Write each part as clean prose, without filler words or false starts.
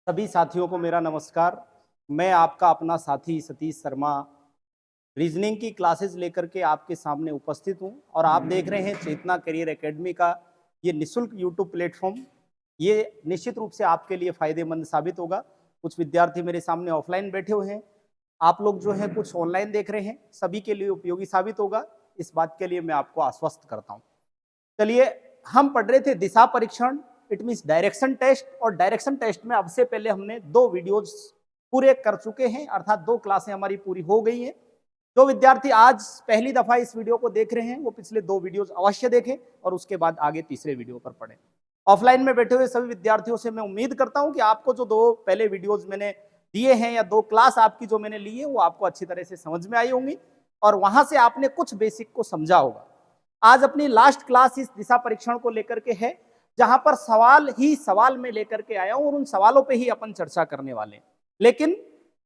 सभी साथियों को मेरा नमस्कार। मैं आपका अपना साथी सतीश शर्मा रीजनिंग की क्लासेस लेकर के आपके सामने उपस्थित हूं और आप देख रहे हैं चेतना करियर एकेडमी का ये निःशुल्क यूट्यूब प्लेटफॉर्म। ये निश्चित रूप से आपके लिए फायदेमंद साबित होगा। कुछ विद्यार्थी मेरे सामने ऑफलाइन बैठे हुए हैं, आप लोग जो है कुछ ऑनलाइन देख रहे हैं, सभी के लिए उपयोगी साबित होगा, इस बात के लिए मैं आपको आश्वस्त करता हूँ। चलिए, हम पढ़ रहे थे दिशा परीक्षण, इट मीन्स डायरेक्शन टेस्ट, और डायरेक्शन टेस्ट में अब से पहले हमने 2 वीडियोज पूरे कर चुके हैं, अर्थात 2 क्लासें हमारी पूरी हो गई हैं। जो विद्यार्थी आज पहली दफा इस वीडियो को देख रहे हैं वो पिछले 2 वीडियोज अवश्य देखें और उसके बाद आगे तीसरे वीडियो पर पढ़ें। ऑफलाइन में बैठे हुए सभी विद्यार्थियों से मैं उम्मीद करता हूं कि आपको जो 2 पहले वीडियोज मैंने दिए हैं या 2 क्लास आपकी जो मैंने ली है वो आपको अच्छी तरह से समझ में आई होंगी और वहां से आपने कुछ बेसिक को समझा होगा। आज अपनी लास्ट क्लास इस दिशा परीक्षण को लेकर के है, जहां पर सवाल ही सवाल में लेकर के आया हूं और उन सवालों पे ही अपन चर्चा करने वाले हैं। लेकिन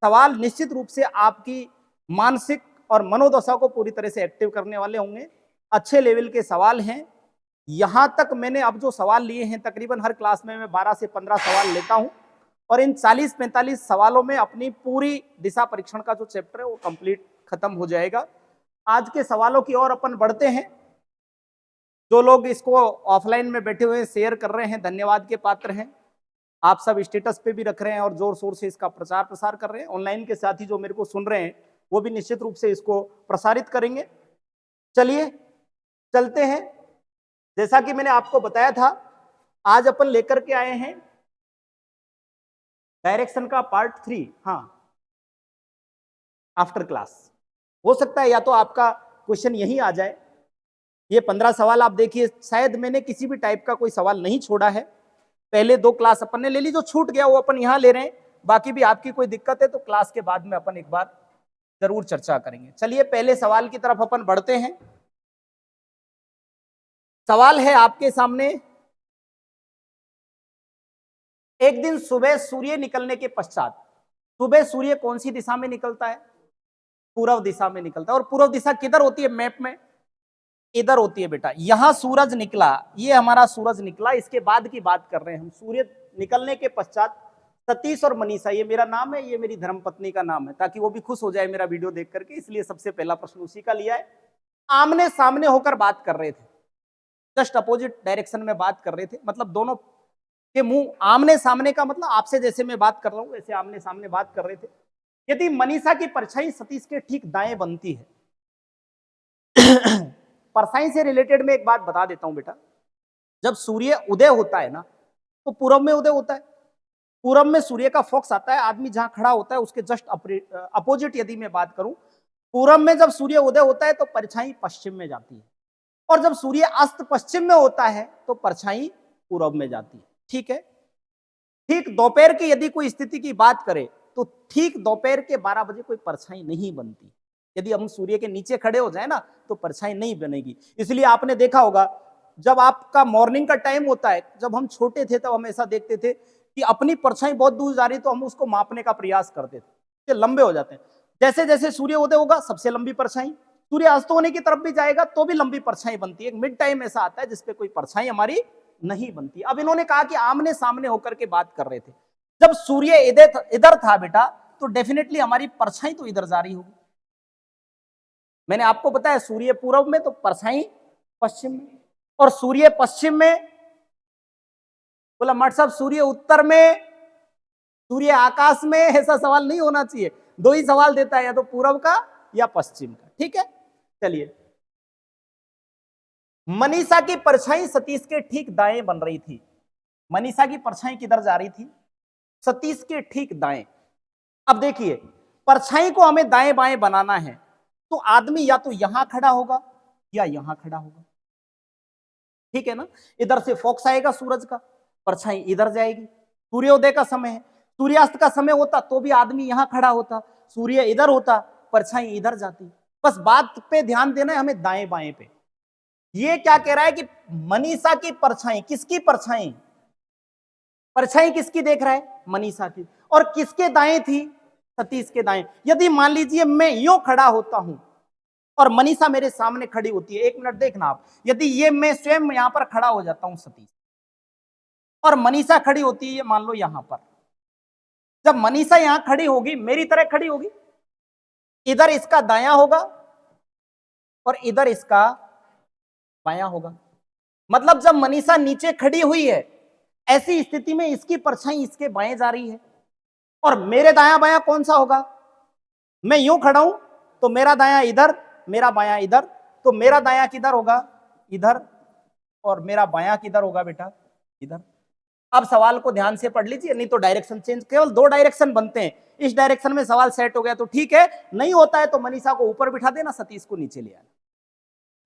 सवाल निश्चित रूप से आपकी मानसिक और मनोदशा को पूरी तरह से एक्टिव करने वाले होंगे। अच्छे लेवल के सवाल हैं। यहां तक मैंने अब जो सवाल लिए हैं, तकरीबन हर क्लास में मैं 12 से 15 सवाल लेता हूं और इन 40-45 सवालों में अपनी पूरी दिशा परीक्षण का जो चैप्टर है वो कंप्लीट खत्म हो जाएगा। आज के सवालों की ओर अपन बढ़ते हैं। जो लोग इसको ऑफलाइन में बैठे हुए शेयर कर रहे हैं, धन्यवाद के पात्र हैं। आप सब स्टेटस पे भी रख रहे हैं और जोर शोर से इसका प्रचार प्रसार कर रहे हैं। ऑनलाइन के साथी जो मेरे को सुन रहे हैं वो भी निश्चित रूप से इसको प्रसारित करेंगे। चलिए चलते हैं। जैसा कि मैंने आपको बताया था, आज अपन लेकर के आए हैं डायरेक्शन का पार्ट 3। हाँ, आफ्टर क्लास हो सकता है या तो आपका क्वेश्चन यही आ जाए। ये 15 सवाल आप देखिए, शायद मैंने किसी भी टाइप का कोई सवाल नहीं छोड़ा है। पहले 2 क्लास अपन ने ले ली, जो छूट गया वो अपन यहां ले रहे हैं। बाकी भी आपकी कोई दिक्कत है तो क्लास के बाद में अपन एक बार जरूर चर्चा करेंगे। चलिए पहले सवाल की तरफ अपन बढ़ते हैं। सवाल है आपके सामने, एक दिन सुबह सूर्य निकलने के पश्चात, सुबह सूर्य कौन सी दिशा में निकलता है? पूर्व दिशा में निकलता है। और पूर्व दिशा किधर होती है मैप में? इधर होती है बेटा। यहां सूरज निकला, ये हमारा सूरज निकला, इसके बाद की बात कर रहे हैं हम। सूर्य निकलने के पश्चात सतीश और मनीषा, ये मेरा नाम है, ये मेरी धर्मपत्नी का नाम है, ताकि वो भी खुश हो जाए मेरा वीडियो देख करके, इसलिए सबसे पहला प्रश्न उसी का लिया है। आमने सामने होकर बात कर रहे थे, जस्ट अपोजिट डायरेक्शन में बात कर रहे थे। मतलब दोनों के मुंह आमने सामने का मतलब आपसे जैसे मैं बात कर रहा हूं वैसे आमने सामने बात कर रहे थे। यदि मनीषा की परछाई सतीश के ठीक दाएं बनती है परछाई से रिलेटेड मैं एक बात बता देता हूं बेटा। जब सूर्य उदय होता है ना, तो पूरब में उदय होता है। पूरब में सूर्य का फोकस आता है, आदमी जहां खड़ा होता है उसके जस्ट अपोजिट यदि मैं बात करूं, पूरब में जब सूर्य उदय होता है तो परछाई पश्चिम में जाती है, और जब सूर्य अस्त पश्चिम में होता है तो परछाई पूरब में जाती है। ठीक है। ठीक दोपहर की यदि कोई स्थिति की बात करें तो ठीक दोपहर के 12 बजे कोई परछाई नहीं बनती। यदि हम सूर्य के नीचे खड़े हो जाए ना तो परछाई नहीं बनेगी। इसलिए आपने देखा होगा, जब आपका मॉर्निंग का टाइम होता है, जब हम छोटे थे तब हम ऐसा देखते थे कि अपनी परछाई बहुत दूर जा रही तो हम उसको मापने का प्रयास करते थे, लंबे हो जाते हैं। जैसे जैसे सूर्य उदय होगा सबसे लंबी परछाई, सूर्य अस्त होने की तरफ भी जाएगा तो भी लंबी परछाई बनती है। एक मिड टाइम ऐसा आता है जिसपे कोई परछाई हमारी नहीं बनती। अब इन्होंने कहा कि आमने सामने होकर के बात कर रहे थे, जब सूर्य इधर था बेटा तो डेफिनेटली हमारी परछाई तो इधर जा रही होगी। मैंने आपको बताया सूर्य पूर्व में तो परछाई पश्चिम में, और सूर्य पश्चिम में, बोला मठ साहब सूर्य उत्तर में, सूर्य आकाश में, ऐसा सवाल नहीं होना चाहिए। 2 ही सवाल देता है, या तो पूर्व का या पश्चिम का। ठीक है। चलिए, मनीषा की परछाई सतीश के ठीक दाएं बन रही थी। मनीषा की परछाई किधर जा रही थी? सतीश के ठीक दाएं। अब देखिए, परछाई को हमें दाएं बाएं बनाना है तो आदमी या तो यहां खड़ा होगा या यहां खड़ा होगा। ठीक है ना। इधर से फोकस आएगा सूरज का, परछाई इधर जाएगी। सूर्योदय का समय है, सूर्यास्त का समय होता तो भी आदमी यहां खड़ा होता, सूर्य इधर होता, परछाई इधर जाती। बस बात पे ध्यान देना है हमें, दाएं बाएं पे। ये क्या कह रहा है कि मनीषा की परछाई, किसकी परछाई? परछाई किसकी देख रहा है? मनीषा की। और किसके दाएं थी? सतीश के दाएं। यदि मान लीजिए मैं यूं खड़ा होता हूं और मनीषा मेरे सामने खड़ी होती है, 1 मिनट देखना आप, यदि ये मैं स्वयं यहां पर खड़ा हो जाता हूं सतीश, और मनीषा खड़ी होती है मान लो यहां पर, जब मनीषा यहां खड़ी होगी, मेरी तरह खड़ी होगी, इधर इसका दायां होगा और इधर इसका बायां होगा। मतलब जब मनीषा नीचे खड़ी हुई है, ऐसी स्थिति में इसकी परछाई इसके बाएं जा रही है, और मेरे दायां बायां कौन सा होगा? मैं यूं खड़ा हूं तो मेरा दायां इधर, मेरा बायां इधर, तो मेरा दायां किधर होगा? इधर, और मेरा बायां किधर होगा बेटा? इधर। अब सवाल को ध्यान से पढ़ लीजिए, नहीं तो डायरेक्शन चेंज, केवल 2 डायरेक्शन बनते हैं। इस डायरेक्शन में सवाल सेट हो गया तो ठीक है, नहीं होता है तो मनीषा को ऊपर बिठा देना, सतीश को नीचे ले आना।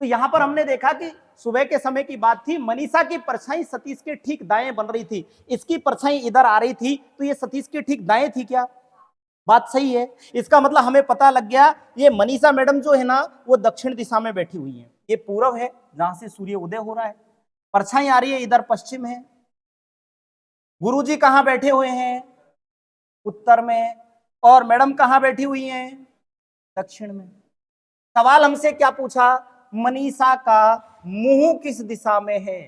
तो यहां पर हमने देखा कि सुबह के समय की बात थी, मनीषा की परछाई सतीश के ठीक दाएं बन रही थी, इसकी परछाई इधर आ रही थी, तो ये सतीश के ठीक दाएं थी क्या? बात सही है। इसका मतलब हमें पता लग गया, ये मनीषा मैडम जो है ना, वो दक्षिण दिशा में बैठी हुई है, ये पूरब है जहां से सूर्य उदय हो रहा है, परछाई आ रही है इधर पश्चिम है। गुरुजी कहां बैठे हुए हैं? उत्तर में। और मैडम कहां बैठी हुई हैं? दक्षिण में। सवाल हमसे क्या पूछा? मनीषा का मुंह किस दिशा में है?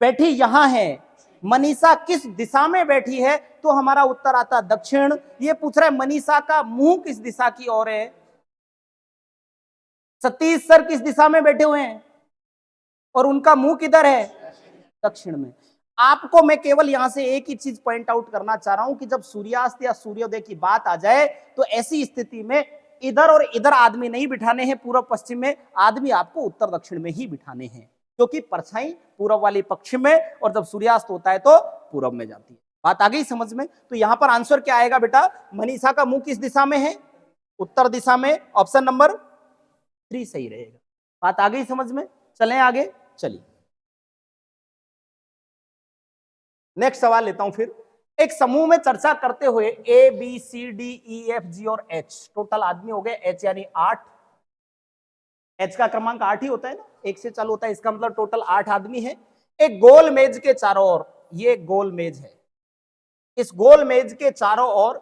बैठी यहां है, मनीषा किस दिशा में बैठी है? तो हमारा उत्तर आता दक्षिण। ये पूछ रहा है मनीषा का मुंह किस दिशा की ओर है? सतीश सर किस दिशा में बैठे हुए हैं और उनका मुंह किधर है? दक्षिण में। आपको मैं केवल यहां से एक ही चीज पॉइंट आउट करना चाह रहा हूं कि जब सूर्यास्त या सूर्योदय की बात आ जाए तो ऐसी स्थिति में इधर और इधर आदमी नहीं बिठाने हैं, पूर्व पश्चिम में आदमी आपको उत्तर दक्षिण में ही बिठाने हैं, क्योंकि परछाई पूर्व वाली पश्चिम में और जब सूर्यास्त होता है तो पूर्व में जाती है। बात आ गई समझ में? तो यहां पर आंसर क्या आएगा बेटा? मनीषा का मुंह किस दिशा में है? उत्तर दिशा में। ऑप्शन नंबर 3 सही रहेगा। बात आ गई समझ में? चलें आगे। चलिए नेक्स्ट सवाल लेता हूं फिर। एक समूह में चर्चा करते हुए A B C D E F G और एच, टोटल आदमी हो गए एच यानी 8। एच का क्रमांक 8 ही होता है ना, 1 से चालू होता है, इसका मतलब टोटल 8 आदमी है। एक गोल मेज के चारों ओर, ये गोल मेज है, इस गोल मेज के चारों ओर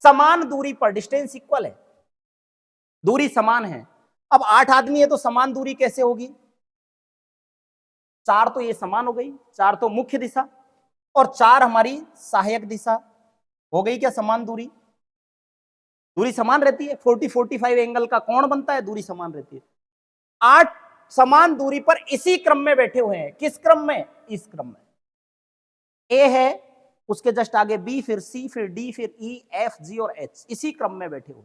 समान दूरी पर, डिस्टेंस इक्वल है, दूरी समान है। अब 8 आदमी है तो समान दूरी कैसे होगी? 4 तो ये समान हो गई, 4 तो मुख्य दिशा और 4 हमारी सहायक दिशा हो गई। क्या समान दूरी? दूरी समान रहती है, 40-45 एंगल का कोण बनता है, दूरी समान रहती है। 8 समान दूरी पर इसी क्रम में बैठे हुए हैं। किस क्रम में? इस क्रम में। ए है, उसके जस्ट आगे बी, फिर सी, फिर डी, फिर ई, एफ, जी और एच, इसी क्रम में बैठे हुए।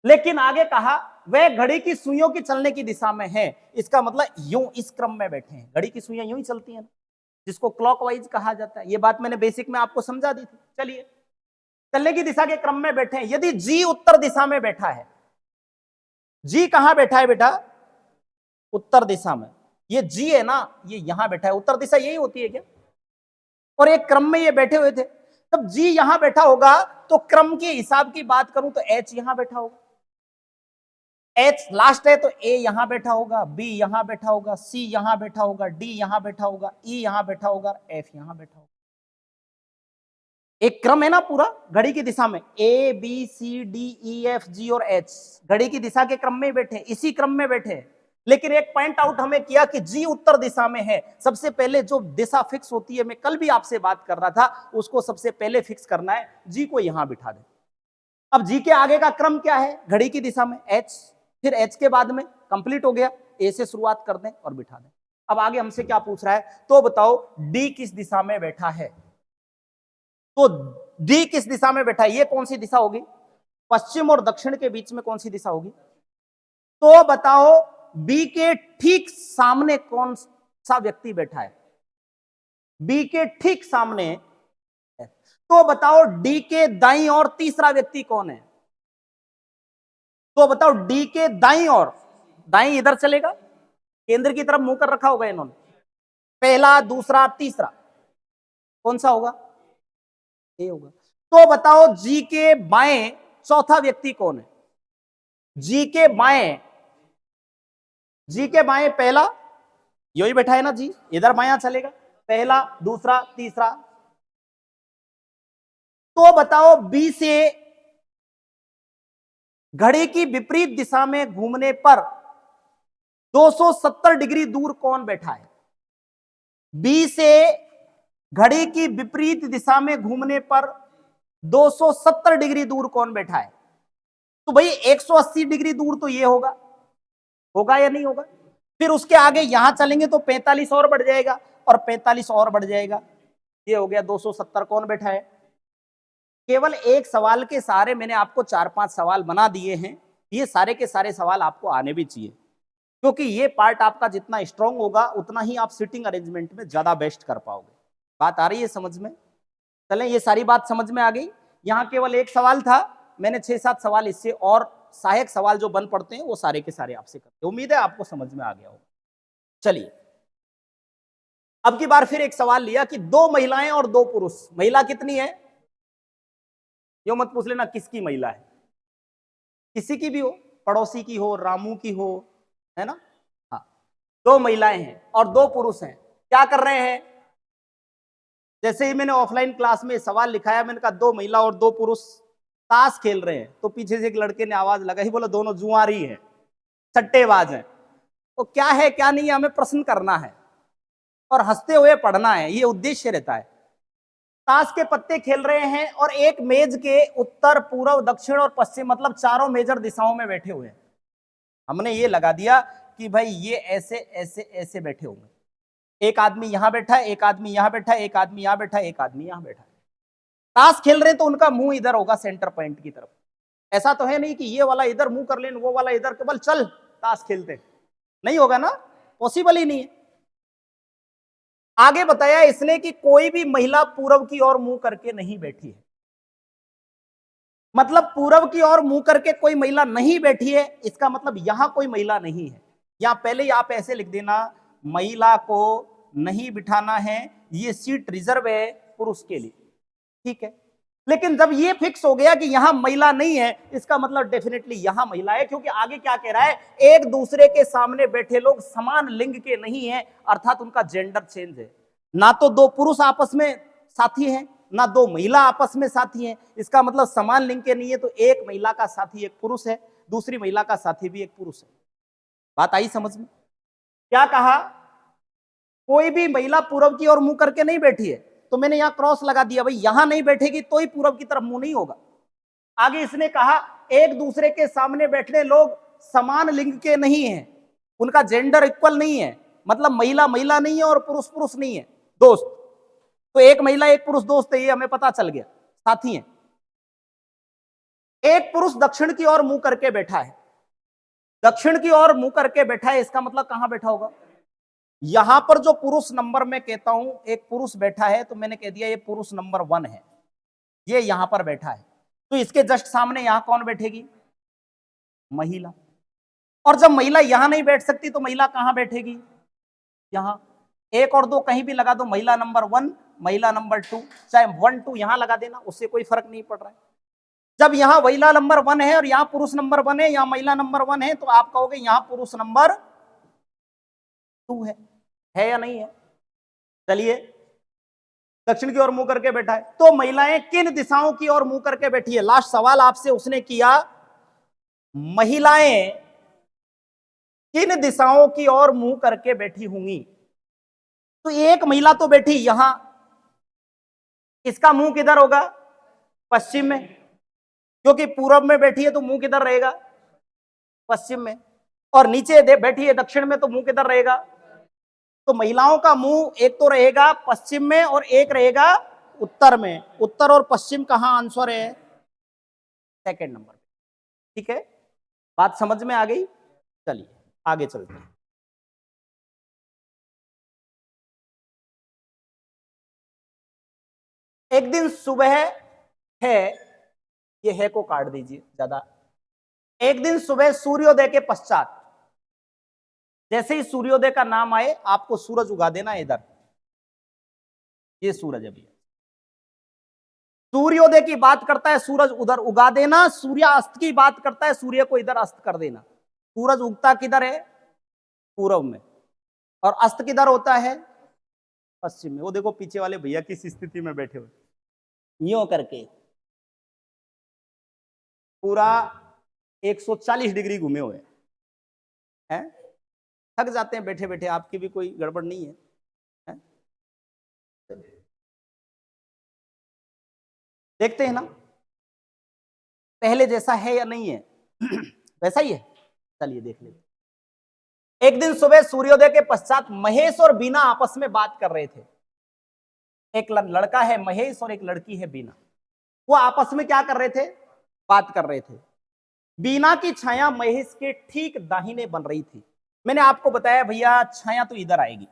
लेकिन आगे कहा वह घड़ी की सुइयों की चलने की दिशा में है। इसका मतलब यूं इस क्रम में बैठे हैं, घड़ी की सुइयां यूं ही चलती हैं, जिसको क्लॉकवाइज कहा जाता है। ये बात मैंने बेसिक में आपको समझा दी थी। चलिए, चलने की दिशा के क्रम में बैठे हैं। यदि जी उत्तर दिशा में बैठा है, जी कहां बैठा है बेटा? उत्तर दिशा में। ये जी है ना, ये यहां बैठा है, उत्तर दिशा यही होती है क्या? और एक क्रम में ये बैठे हुए थे, तब जी यहां बैठा होगा तो क्रम के हिसाब की बात करूं तो एच यहां बैठा होगा, एच लास्ट है तो ए यहां बैठा होगा, बी यहां बैठा होगा, सी यहां बैठा होगा, डी यहां बैठा होगा, ई यहां बैठा होगा, एफ यहां बैठा होगा। एक क्रम है ना पूरा घड़ी की दिशा में, A B C D E F G और एच घड़ी की दिशा के क्रम में बैठे, इसी क्रम में बैठे। लेकिन एक पॉइंट आउट हमें किया कि जी उत्तर दिशा में है। सबसे पहले जो दिशा फिक्स होती है, मैं कल भी आपसे बात कर रहा था, उसको सबसे पहले फिक्स करना है, जी को यहां बिठा दे। अब जी के आगे का क्रम क्या है? घड़ी की दिशा में एच, फिर एच के बाद में कंप्लीट हो गया, ए से शुरुआत कर दें और बिठा दें। अब आगे हमसे क्या पूछ रहा है, तो बताओ डी किस दिशा में बैठा है? तो डी किस दिशा में बैठा है? ये कौन सी दिशा होगी? पश्चिम और दक्षिण के बीच में कौन सी दिशा होगी? तो बताओ बी के ठीक सामने कौन सा व्यक्ति बैठा है? बी के ठीक सामने। तो बताओ डी के दाईं ओर तीसरा व्यक्ति कौन है? तो बताओ डी के दाईं ओर, दाईं इधर चलेगा, केंद्र की तरफ मुंह कर रखा होगा इन्होंने, पहला, दूसरा, तीसरा, कौन सा होगा? ए होगा। तो बताओ जी के बाएं चौथा व्यक्ति कौन है? जी के बाएं, जी के बाएं पहला, यही बैठा है ना जी, इधर बायां चलेगा, पहला, दूसरा, तीसरा। तो बताओ बी से घड़ी की विपरीत दिशा में घूमने पर 270 डिग्री दूर कौन बैठा है? बी से घड़ी की विपरीत दिशा में घूमने पर 270 डिग्री दूर कौन बैठा है? तो भाई 180 डिग्री दूर तो ये होगा, होगा या नहीं होगा? फिर उसके आगे यहां चलेंगे तो 45 और बढ़ जाएगा, और 45 और बढ़ जाएगा, ये हो गया 270 कौन बैठा है। केवल एक सवाल के सहारे मैंने आपको 4-5 सवाल बना दिए हैं, ये सारे के सारे सवाल आपको आने भी चाहिए, क्योंकि ये पार्ट आपका जितना स्ट्रांग होगा उतना ही आप सिटिंग अरेंजमेंट में ज्यादा बेस्ट कर पाओगे। बात आ रही है समझ में? चलें, ये सारी बात समझ में आ गई। यहाँ केवल एक सवाल था, मैंने 6-7 सवाल इससे और सहायक सवाल जो बन पड़ते हैं वो सारे के सारे आपसे करते। उम्मीद है आपको समझ में आ गया होगा। चलिए, अब की बार फिर एक सवाल लिया कि 2 महिलाएं और 2 पुरुष। महिला कितनी है? यो मत पूछ लेना किसकी महिला है, किसी की भी हो, पड़ोसी की हो, रामू की हो, है ना? हाँ, 2 महिलाएं हैं और 2 पुरुष हैं, क्या कर रहे हैं? जैसे ही मैंने ऑफलाइन क्लास में सवाल लिखाया, मैंने कहा 2 महिला और 2 पुरुष ताश खेल रहे हैं, तो पीछे से एक लड़के ने आवाज लगाई, बोला दोनों जुआरी हैं, सट्टेबाज हैं। तो क्या है क्या नहीं है, हमें प्रश्न करना है और हंसते हुए पढ़ना है, ये उद्देश्य रहता है। ताश के पत्ते खेल रहे हैं और एक मेज के उत्तर, पूर्व, दक्षिण और पश्चिम, मतलब चारों मेजर दिशाओं में बैठे हुए हैं। हमने ये लगा दिया कि भाई ये ऐसे ऐसे ऐसे बैठे होंगे, एक आदमी यहां बैठा है, एक आदमी यहां बैठा है, एक आदमी यहां बैठा है, एक आदमी यहां बैठा है। ताश खेल रहे हैं तो उनका मुंह इधर होगा सेंटर पॉइंट की तरफ। ऐसा तो है नहीं कि ये वाला इधर मुंह कर ले, वो वाला इधर, केवल चल ताश खेलते, नहीं होगा ना, पॉसिबल ही नहीं है। आगे बताया इसने कि कोई भी महिला पूरब की ओर मुंह करके नहीं बैठी है, मतलब पूरब की ओर मुंह करके कोई महिला नहीं बैठी है, इसका मतलब यहां कोई महिला नहीं है। या पहले ही आप ऐसे लिख देना, महिला को नहीं बिठाना है, ये सीट रिजर्व है पुरुष के लिए, ठीक है। लेकिन जब ये फिक्स हो गया कि यहां महिला नहीं है, इसका मतलब डेफिनेटली यहां महिला है, क्योंकि आगे क्या कह रहा है, एक दूसरे के सामने बैठे लोग समान लिंग के नहीं है, अर्थात उनका जेंडर चेंज है। ना तो 2 पुरुष आपस में साथी हैं, ना 2 महिला आपस में साथी हैं, इसका मतलब समान लिंग के नहीं है। तो एक महिला का साथी एक पुरुष है, दूसरी महिला का साथी भी एक पुरुष है। बात आई समझ में? क्या कहा? कोई भी महिला पूरब की ओर मुंह करके नहीं बैठी है, तो मैंने यहां क्रॉस लगा दिया, भाई यहां नहीं बैठेगी तो ही पूरब की तरफ मुंह नहीं होगा। आगे इसने कहा एक दूसरे के सामने बैठने लोग समान लिंग के नहीं हैं, उनका जेंडर इक्वल नहीं है, मतलब महिला महिला नहीं है और पुरुष पुरुष नहीं है, दोस्त। तो एक महिला एक पुरुष दोस्त है, ये हमें पता चल गया, साथी हैं। एक पुरुष दक्षिण की ओर मुंह करके बैठा है, दक्षिण की ओर मुंह करके बैठा है, इसका मतलब कहां बैठा होगा? यहां पर जो पुरुष नंबर मैं कहता हूं, एक पुरुष बैठा है, तो मैंने कह दिया ये पुरुष नंबर 1 है, ये यहां पर बैठा है। तो इसके जस्ट सामने यहां कौन बैठेगी? महिला। और जब महिला यहां नहीं बैठ सकती तो महिला कहां बैठेगी? यहां। 1 और 2 कहीं भी लगा दो, महिला नंबर 1, महिला नंबर 2, चाहे 1 2 यहां लगा देना, उससे कोई फर्क नहीं पड़ रहा है। जब यहां महिला नंबर 1 है और यहां पुरुष नंबर 1 है, यहां महिला नंबर 1 है, तो आप कहोगे यहां पुरुष नंबर 2 है या नहीं है? चलिए, दक्षिण की ओर मुंह करके बैठा है, तो महिलाएं किन दिशाओं की ओर मुंह करके बैठी है? लास्ट सवाल आपसे उसने किया, महिलाएं किन दिशाओं की ओर मुंह करके बैठी होंगी? तो एक महिला तो बैठी यहां, इसका मुंह किधर होगा? पश्चिम में, क्योंकि पूरब में बैठी है तो मुंह किधर रहेगा? पश्चिम में। और नीचे बैठी है दक्षिण में, तो मुंह किधर रहेगा? तो महिलाओं का मुंह एक तो रहेगा पश्चिम में और एक रहेगा उत्तर में। उत्तर और पश्चिम कहां आंसर है? Second number. ठीक है, बात समझ में आ गई? चलिए आगे चलते हैं। एक दिन सुबह है, ये है को काट दीजिए ज्यादा। एक दिन सुबह सूर्योदय के पश्चात, जैसे ही सूर्योदय का नाम आए आपको सूरज उगा देना इधर, ये सूरज अभी सूर्योदय की बात करता है, सूरज उधर उगा देना। सूर्यास्त की बात करता है, सूर्य को इधर अस्त कर देना। सूरज उगता किधर है? पूर्व में, और अस्त किधर होता है? पश्चिम में। वो देखो पीछे वाले भैया किस स्थिति में बैठे हुए, यूं करके पूरा 140 डिग्री घूमे हुए हैं। थक जाते हैं बैठे बैठे, आपकी भी कोई गड़बड़ नहीं है, है? देखते हैं ना पहले जैसा है या नहीं है? वैसा ही है। चलिए देख लेते। एक दिन सुबह सूर्योदय के पश्चात महेश और बीना आपस में बात कर रहे थे। एक लड़का है महेश और एक लड़की है बीना। वो आपस में क्या कर रहे थे? बात कर रहे थे। बीना की छाया महेश के ठीक दाहिने बन रही थी। मैंने आपको बताया भैया छाया तो इधर आएगी,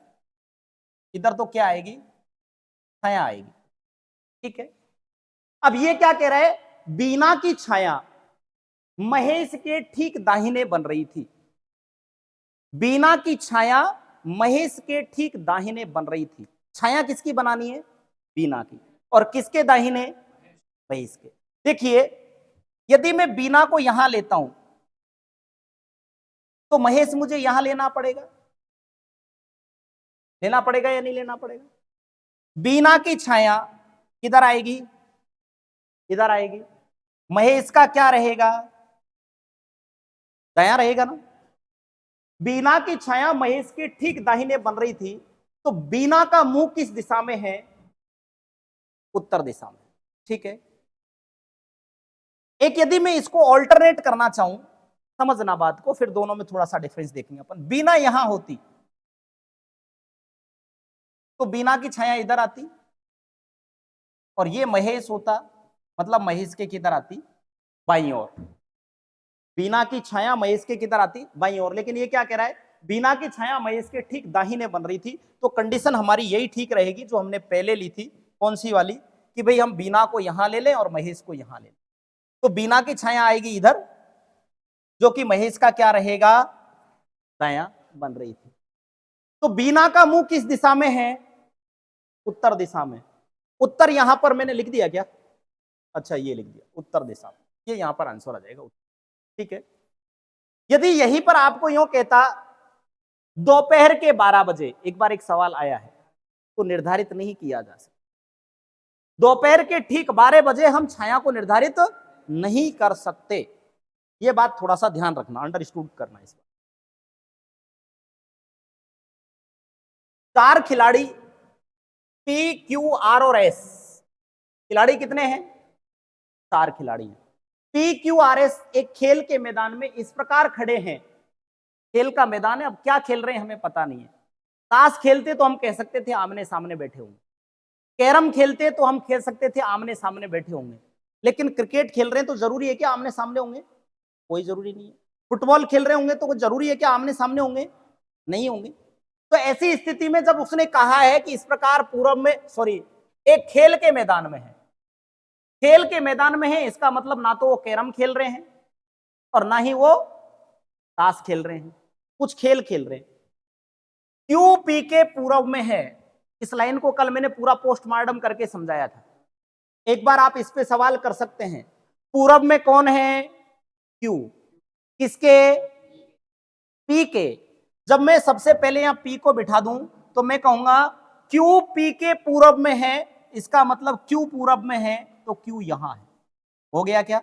इधर तो क्या आएगी? छाया आएगी। ठीक है। अब ये क्या कह रहा है? बीना की छाया महेश के ठीक दाहिने बन रही थी। बीना की छाया महेश के ठीक दाहिने बन रही थी। छाया किसकी बनानी है? बीना की। और किसके दाहिने? महेश के। देखिए यदि मैं बीना को यहां लेता हूं तो महेश मुझे यहां लेना पड़ेगा, लेना पड़ेगा या नहीं लेना पड़ेगा? बीना की छाया किधर आएगी? इधर आएगी। महेश का क्या रहेगा? दायां रहेगा ना। बीना की छाया महेश के ठीक दाहिने बन रही थी, तो बीना का मुंह किस दिशा में है? उत्तर दिशा में। ठीक है। एक यदि मैं इसको ऑल्टरनेट करना चाहूं, समझना बात को, फिर दोनों में थोड़ा सा डिफरेंस देखेंगे अपन। बीना यहां होती तो बीना की छाया इधर आती, और ये महेश होता, मतलब महेश के किधर आती? बाईं ओर। बीना की छाया महेश के किधर आती? बाईं ओर। लेकिन ये क्या कह रहा है? बीना की छाया महेश के ठीक दाहिने बन रही थी। तो कंडीशन हमारी यही ठीक रहेगी जो हमने पहले ली थी। कौन सी वाली? कि भाई हम बीना को यहां ले लें और महेश को यहां ले लें। तो बीना की छाया आएगी इधर, जो कि महेश का क्या रहेगा? दायां बन रही थी। तो बीना का मुंह किस दिशा में है? उत्तर दिशा में। उत्तर यहां पर मैंने लिख दिया क्या? अच्छा ये लिख दिया उत्तर दिशा में। ये यहां पर आंसर आ जाएगा। ठीक है। यदि यहीं पर आपको यूं कहता दोपहर के 12 बजे, एक बार एक सवाल आया है तो निर्धारित नहीं किया जा सकता। दोपहर के ठीक 12 बजे हम छाया को निर्धारित नहीं कर सकते। यह बात थोड़ा सा ध्यान रखना, अंडरस्टूड करना। इस बात 4 खिलाड़ी पी, क्यू, आर और एस, खिलाड़ी कितने हैं? 4 खिलाड़ी हैं। पी, क्यू, आर, एस एक खेल के मैदान में इस प्रकार खड़े हैं। खेल का मैदान है, अब क्या खेल रहे हैं हमें पता नहीं है। ताश खेलते तो हम कह सकते थे आमने सामने बैठे होंगे, कैरम खेलते तो हम खेल सकते थे आमने सामने बैठे होंगे, लेकिन क्रिकेट खेल रहे हैं तो जरूरी है क्या आमने सामने होंगे? कोई जरूरी नहीं है। फुटबॉल खेल रहे होंगे तो जरूरी है क्या आमने सामने होंगे? नहीं होंगे। तो ऐसी स्थिति में जब उसने कहा है कि इस प्रकार पूर्व में, सॉरी, एक खेल के मैदान में है, खेल के मैदान में है, इसका मतलब ना तो वो कैरम खेल रहे हैं और ना ही वो ताश खेल रहे हैं, कुछ खेल खेल रहे हैं। क्यू पी के पूर्व में है। इस लाइन को कल मैंने पूरा पोस्टमार्टम करके समझाया था, एक बार आप इस पे सवाल कर सकते हैं। पूर्व में कौन है? क्यू। किसके? पी के। जब मैं सबसे पहले यहां पी को बिठा दूं तो मैं कहूंगा क्यू पी के पूर्व में है, इसका मतलब क्यू पूर्व में है तो क्यू यहां है। हो गया क्या?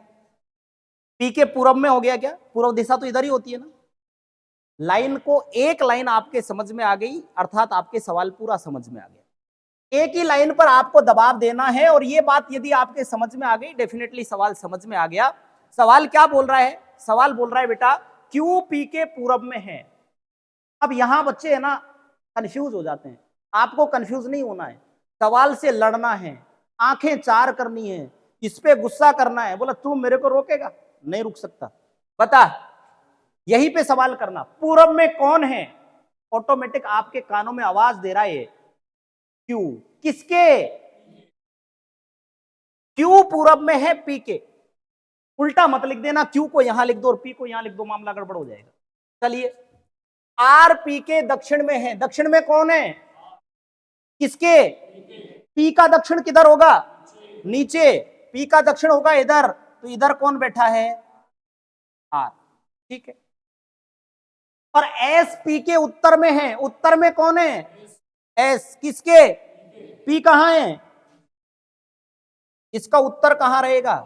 पी के पूर्व में हो गया क्या? पूर्व दिशा तो इधर ही होती है ना। लाइन को, एक लाइन आपके समझ में आ गई, अर्थात आपके सवाल पूरा समझ में आ गया। एक ही लाइन पर आपको दबाव देना है, और ये बात यदि आपके समझ में आ गई, डेफिनेटली सवाल समझ में आ गया। सवाल क्या बोल रहा है? सवाल बोल रहा है बेटा क्यू पी के पूर्व में है। अब यहां बच्चे है ना कंफ्यूज हो जाते हैं, आपको कंफ्यूज नहीं होना है, सवाल से लड़ना है, आंखें चार करनी है, इस पे गुस्सा करना है। बोला तू मेरे को रोकेगा? नहीं रुक सकता, बता। यहीं पे सवाल करना, पूरब में कौन है? ऑटोमेटिक आपके कानों में आवाज दे रहा है क्यू। किसके? क्यू पूरब में है पी के। उल्टा मत लिख देना, क्यू को यहां लिख दो और पी को यहां लिख दो, मामला गड़बड़ हो जाएगा। चलिए, आर पी के दक्षिण में है। दक्षिण में कौन है? किसके? पी का दक्षिण किधर होगा? नीचे। पी का दक्षिण होगा इधर, तो इधर कौन बैठा है? आर। ठीक है। और एस पी के उत्तर में है। उत्तर में कौन है? एस। किसके? पी कहां है? इसका उत्तर कहां रहेगा?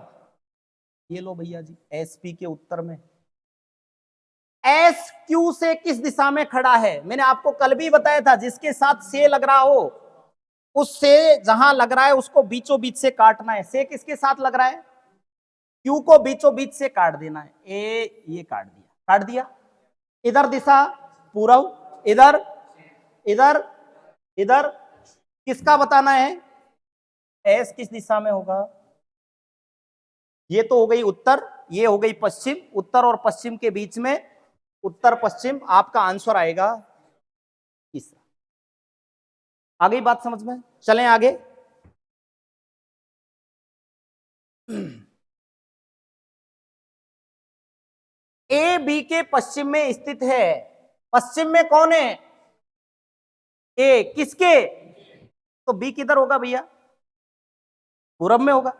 ये लो भैया जी, एस पी के उत्तर में। एस क्यू से किस दिशा में खड़ा है? मैंने आपको कल भी बताया था, जिसके साथ से लग रहा हो उससे जहां लग रहा है उसको बीचों बीच से काटना है। से किसके साथ लग रहा है? क्यू को बीचों बीच से काट देना है। ये काट दिया। इधर दिशा पूर्व, इधर इधर इधर किसका बताना है? एस किस दिशा में होगा? ये तो हो गई उत्तर, ये हो गई पश्चिम। उत्तर और पश्चिम के बीच में उत्तर पश्चिम, आपका आंसर आएगा तीसरा। आ गई बात समझ में? चलें आगे। ए बी के पश्चिम में स्थित है। पश्चिम में कौन है? ए। किसके? तो बी किधर होगा भैया? पूरब में होगा।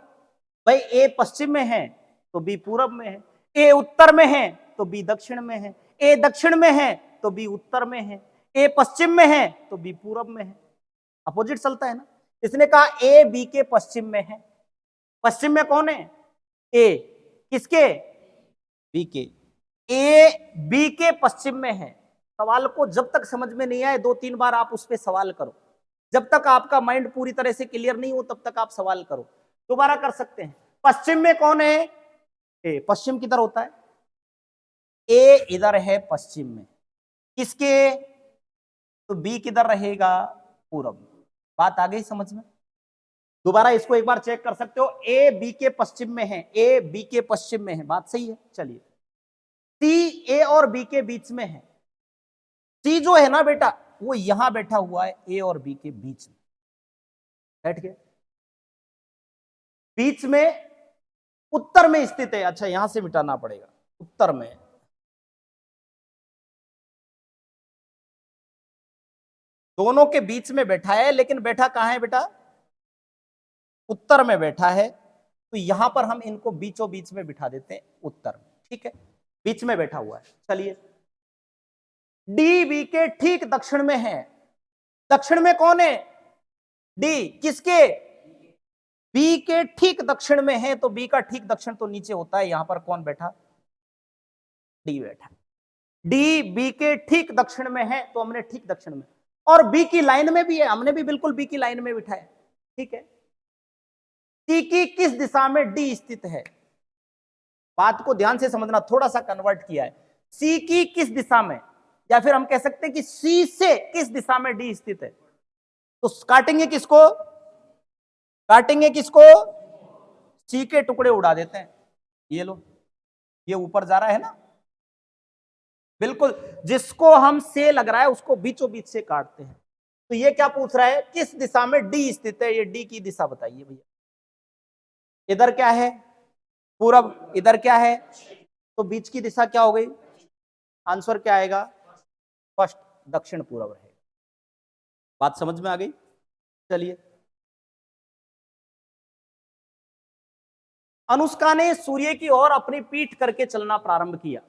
भाई ए पश्चिम में है तो बी पूरब में है। ए उत्तर में है तो बी दक्षिण में है। ए दक्षिण में है तो बी उत्तर में है। ए पश्चिम में है तो बी पूरब में है। अपोजिट चलता है ना। इसने कहा ए बी के पश्चिम में है। पश्चिम में कौन है? ए। किसके? बी के। ए बी के पश्चिम में है। सवाल को जब तक समझ में नहीं आए 2-3 बार आप उस पर सवाल करो। जब तक आपका माइंड पूरी तरह से क्लियर नहीं हो तब तक आप सवाल करो। दोबारा कर सकते हैं। पश्चिम में कौन है? ए। पश्चिम किधर होता है? ए इधर है पश्चिम में। किसके? तो बी किधर रहेगा? पूरब में। बात आ गई समझ में? दोबारा इसको एक बार चेक कर सकते हो। ए बी के पश्चिम में है। ए बी के पश्चिम में है। बात सही है। चलिए, सी ए और बी के बीच में है। सी जो है ना बेटा, वो यहां बैठा हुआ है ए और बी के बीच में बैठ के, बीच में उत्तर में स्थित है। अच्छा, यहां से मिटाना पड़ेगा। उत्तर में, दोनों के बीच में बैठा है, लेकिन बैठा कहां है बेटा? उत्तर में बैठा है। तो यहां पर हम इनको बीचों बीच में बिठा देते हैं, उत्तर में। ठीक है, बीच में बैठा हुआ है। चलिए, डी बी के ठीक दक्षिण में है। दक्षिण में कौन है? डी। किसके? बी के ठीक दक्षिण में है। तो बी का ठीक दक्षिण तो नीचे होता है। यहां पर कौन बैठा? डी बैठा। डी बी के ठीक दक्षिण में है तो हमने ठीक दक्षिण में, और बी की लाइन में भी है, हमने भी बिल्कुल बी की लाइन में बिठाया। ठीक है, सी की किस दिशा में डी स्थित है? बात को ध्यान से समझना, थोड़ा सा कन्वर्ट किया है। सी की किस दिशा में, या फिर हम कह सकते हैं कि सी से किस दिशा में डी स्थित है। तो काटेंगे किसको? काटेंगे किसको? सी के टुकड़े उड़ा देते हैं। ये लो, ये ऊपर जा रहा है ना, बिल्कुल जिसको हम से लग रहा है उसको बीचों बीच से काटते हैं। तो ये क्या पूछ रहा है? किस दिशा में डी स्थित है? ये डी की दिशा बताइए भैया। इधर क्या है? पूरब। इधर क्या है? तो बीच की दिशा क्या हो गई? आंसर क्या आएगा? फर्स्ट, दक्षिण पूरब रहेगा। बात समझ में आ गई? चलिए, अनुष्का ने सूर्य की ओर अपनी पीठ करके चलना प्रारंभ किया।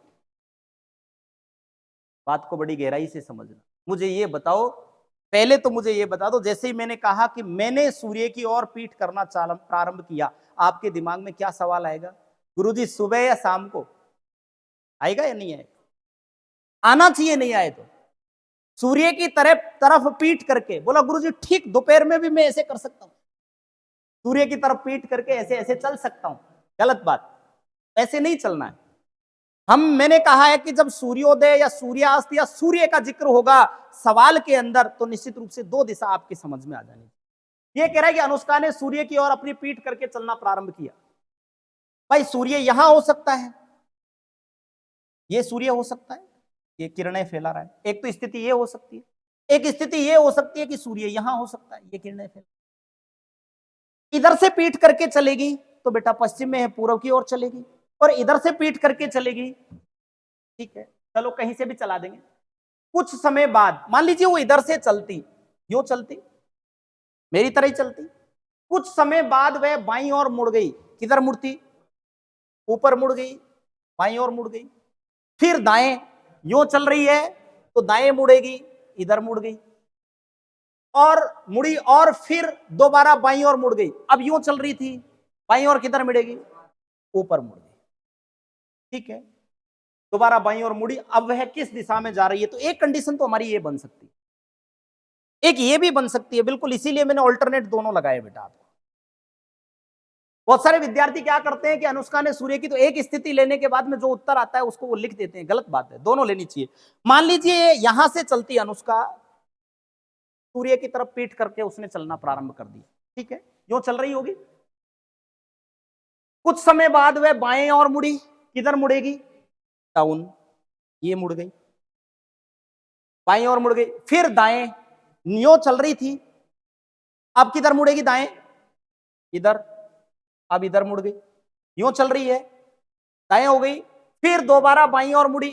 बात को बड़ी गहराई से समझना। मुझे ये बताओ, पहले तो मुझे ये बता दो, जैसे ही मैंने कहा कि मैंने सूर्य की ओर पीठ करना प्रारंभ किया, आपके दिमाग में क्या सवाल आएगा? गुरुजी सुबह या शाम को? आएगा या नहीं आएगा? आना चाहिए, नहीं आए तो। सूर्य की तरफ पीठ करके बोला, गुरुजी ठीक दोपहर में भी मैं ऐसे कर सकता हूं, सूर्य की तरफ पीठ करके ऐसे ऐसे चल सकता हूं। गलत बात, ऐसे नहीं चलना है। मैंने कहा है कि जब सूर्योदय या सूर्यास्त या सूर्य का जिक्र होगा सवाल के अंदर, तो निश्चित रूप से दो दिशा आपके समझ में आ जानी। ये कह रहा है कि अनुष्का ने सूर्य की ओर अपनी पीठ करके चलना प्रारंभ किया। भाई सूर्य यहां हो सकता है, ये सूर्य हो सकता है, ये किरणें फैला रहा है। एक तो स्थिति ये हो सकती है, एक स्थिति ये हो सकती है कि सूर्य यहां हो सकता है, ये किरणें फैला। इधर से पीठ करके चलेगी तो बेटा पश्चिम में है, पूर्व की ओर चलेगी, और इधर से पीठ करके चलेगी, ठीक है, चलो कहीं से भी चला देंगे। कुछ समय बाद मान लीजिए वो इधर से चलती, यूं चलती, मेरी तरह ही चलती। कुछ समय बाद वह बाईं ओर मुड़ गई। किधर मुड़ती? ऊपर मुड़ गई, बाईं ओर मुड़ गई। फिर दाएं, यूं चल रही है तो दाएं मुड़ेगी, इधर मुड़ गई और मुड़ी, और फिर दोबारा बाईं ओर मुड़ गई। अब यूं चल रही थी, बाईं ओर किधर मुड़ेगी? ऊपर मुड़ गई। ठीक है, दोबारा बाईं ओर मुड़ी। अब वह किस दिशा में जा रही है? तो एक कंडीशन तो हमारी ये बन सकती है, एक ये भी बन सकती है, बिल्कुल इसीलिए मैंने ऑल्टरनेट दोनों लगाए बेटा आपको। बहुत सारे विद्यार्थी क्या करते हैं कि अनुष्का ने सूर्य की, तो एक स्थिति लेने के बाद में जो उत्तर आता है उसको वो लिख देते हैं, गलत बात है, दोनों लेनी चाहिए। मान लीजिए यहां से चलती अनुष्का, सूर्य की तरफ पीठ करके उसने चलना प्रारंभ कर दिया, ठीक है, यूं चल रही होगी। कुछ समय बाद वह बाएं और मुड़ी, किधर मुड़ेगी? डाउन, ये मुड़ गई, बाएं और मुड़ गई, फिर दाएं, न्यो चल रही थी, अब किधर मुड़ेगी? दाएं, इधर, अब इधर मुड़ गई, यूं चल रही है, दाएं हो गई, फिर दोबारा बाईं और मुड़ी,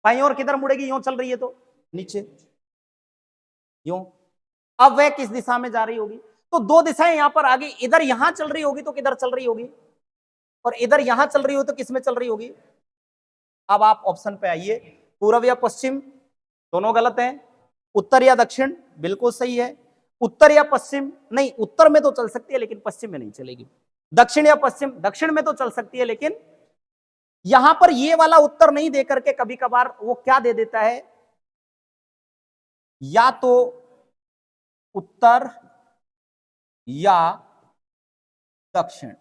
बाईं और किधर मुड़ेगी? यूं चल रही है तो नीचे, यूं। अब वह किस दिशा में जा रही होगी? तो दो दिशाएं यहां पर आ गई, इधर यहां चल रही होगी तो किधर चल रही होगी, और इधर यहां चल रही हो तो किस में चल रही होगी? अब आप ऑप्शन पे आइए, पूर्व या पश्चिम, दोनों गलत हैं। उत्तर या दक्षिण, बिल्कुल सही है। उत्तर या पश्चिम, नहीं, उत्तर में तो चल सकती है लेकिन पश्चिम में नहीं चलेगी। दक्षिण या पश्चिम, दक्षिण में तो चल सकती है लेकिन यहां पर ये वाला उत्तर नहीं दे करके कभी कभार वो क्या दे देता है, या तो उत्तर या दक्षिण,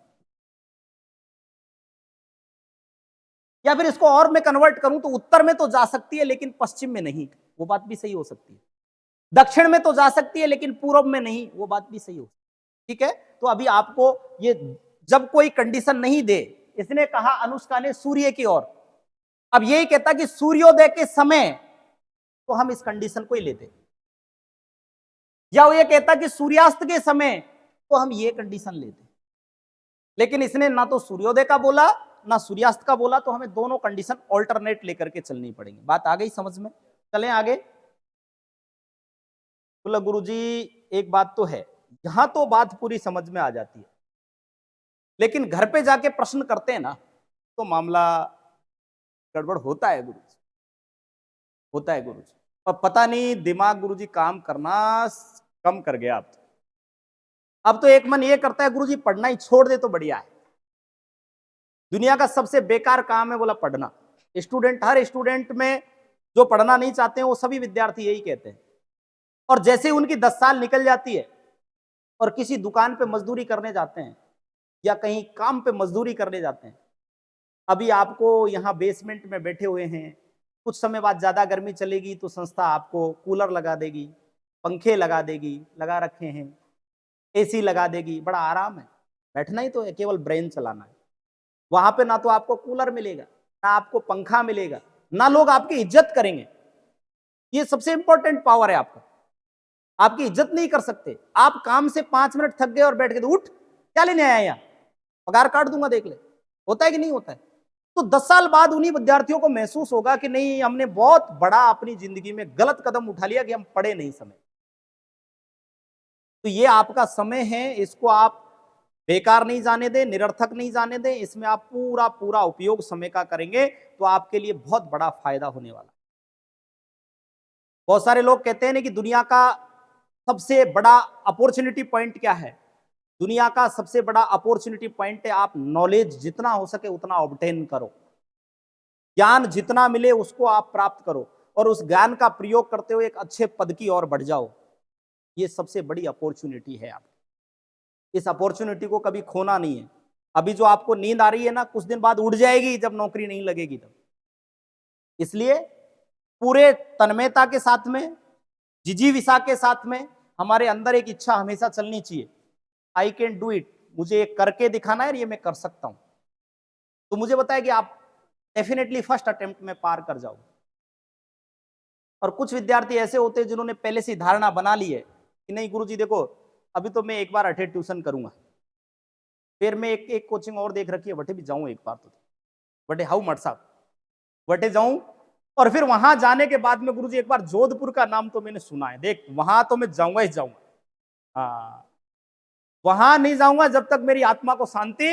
या फिर इसको और मैं कन्वर्ट करूं तो उत्तर में तो जा सकती है लेकिन पश्चिम में नहीं, वो बात भी सही हो सकती है। दक्षिण में तो जा सकती है लेकिन पूर्व में नहीं, वो बात भी सही हो सकती है, ठीक है। तो अभी आपको ये, जब कोई कंडीशन नहीं दे, इसने कहा अनुष्का ने सूर्य की ओर, अब यही कहता कि सूर्योदय के समय, तो हम इस कंडीशन को ही लेते, या वो ये कहता कि सूर्यास्त के समय, तो हम ये कंडीशन लेते, लेकिन इसने ना तो सूर्योदय का बोला ना सूर्यास्त का बोला, तो हमें दोनों कंडीशन ऑल्टरनेट लेकर के चलनी पड़ेगी। बात आ गई समझ में? चलें आगे। बोला गुरुजी एक बात तो है, यहां तो बात पूरी समझ में आ जाती है, लेकिन घर पे जाके प्रश्न करते हैं ना तो मामला गड़बड़ होता है गुरुजी, होता है गुरुजी। और पता नहीं दिमाग गुरुजी काम करना कम कर गया अब तो एक मन ये करता है गुरुजी पढ़ना ही छोड़ दे तो बढ़िया है। दुनिया का सबसे बेकार काम है बोला पढ़ना। स्टूडेंट, हर स्टूडेंट में जो पढ़ना नहीं चाहते हैं वो सभी विद्यार्थी यही कहते हैं। और जैसे ही उनकी 10 साल निकल जाती है और किसी दुकान पे मजदूरी करने जाते हैं या कहीं काम पे मजदूरी करने जाते हैं, अभी आपको यहाँ बेसमेंट में बैठे हुए हैं, कुछ समय बाद ज्यादा गर्मी चलेगी तो संस्था आपको कूलर लगा देगी, पंखे लगा देगी, लगा रखे हैं, एसी लगा देगी, बड़ा आराम है, बैठना ही तो है, केवल ब्रेन चलाना है। वहां पे ना तो आपको कूलर मिलेगा, ना आपको पंखा मिलेगा, ना लोग आपकी इज्जत करेंगे। ये सबसे इंपॉर्टेंट पावर है आपका, आपकी इज्जत नहीं कर सकते। आप काम से 5 मिनट थक गए और बैठ गए तो उठ, क्या लेने आया यहाँ, पगार काट दूंगा, देख ले। होता है कि नहीं होता है? तो 10 साल बाद उन्हीं विद्यार्थियों को महसूस होगा कि नहीं, हमने बहुत बड़ा अपनी जिंदगी में गलत कदम उठा लिया कि हम पढ़े नहीं समय। तो ये आपका समय है, इसको आप बेकार नहीं जाने दें, निरर्थक नहीं जाने दें, इसमें आप पूरा पूरा उपयोग समय का करेंगे तो आपके लिए बहुत बड़ा फायदा होने वाला है। बहुत सारे लोग कहते हैं ना कि दुनिया का सबसे बड़ा अपॉर्चुनिटी पॉइंट क्या है? दुनिया का सबसे बड़ा अपॉर्चुनिटी पॉइंट है आप नॉलेज जितना हो सके उतना ऑब्टेन करो, ज्ञान जितना मिले उसको आप प्राप्त करो और उस ज्ञान का प्रयोग करते हुए एक अच्छे पद की ओर बढ़ जाओ। ये सबसे बड़ी अपॉर्चुनिटी है आप, इस अपॉर्चुनिटी को कभी खोना नहीं है। अभी जो आपको नींद आ रही है ना, कुछ दिन बाद उड़ जाएगी जब नौकरी नहीं लगेगी तब। इसलिए पूरे तन्मयता के साथ में, जिजीविषा के साथ में हमारे अंदर एक इच्छा हमेशा चलनी चाहिए, आई कैन डू इट, मुझे ये करके दिखाना है और ये मैं कर सकता हूं। तो मुझे बताया कि आप डेफिनेटली फर्स्ट अटेम्प्ट में पार कर जाओ। और कुछ विद्यार्थी ऐसे होते हैं जिन्होंने पहले से धारणा बना ली है कि नहीं गुरुजी देखो अभी तो मैं एक बार अटेम्प्ट ट्यूशन करूंगा, फिर मैं एक कोचिंग और देख रखी है, वटे भी जाऊं एक बार, तो वटे हाउ मट साहब, वटे जाऊं, और फिर वहां जाने के बाद में गुरुजी एक बार जोधपुर का नाम तो मैंने सुना है, देख वहां तो मैं जाऊंगा ही जाऊंगा। हाँ, वहां नहीं जाऊंगा जब तक मेरी आत्मा को शांति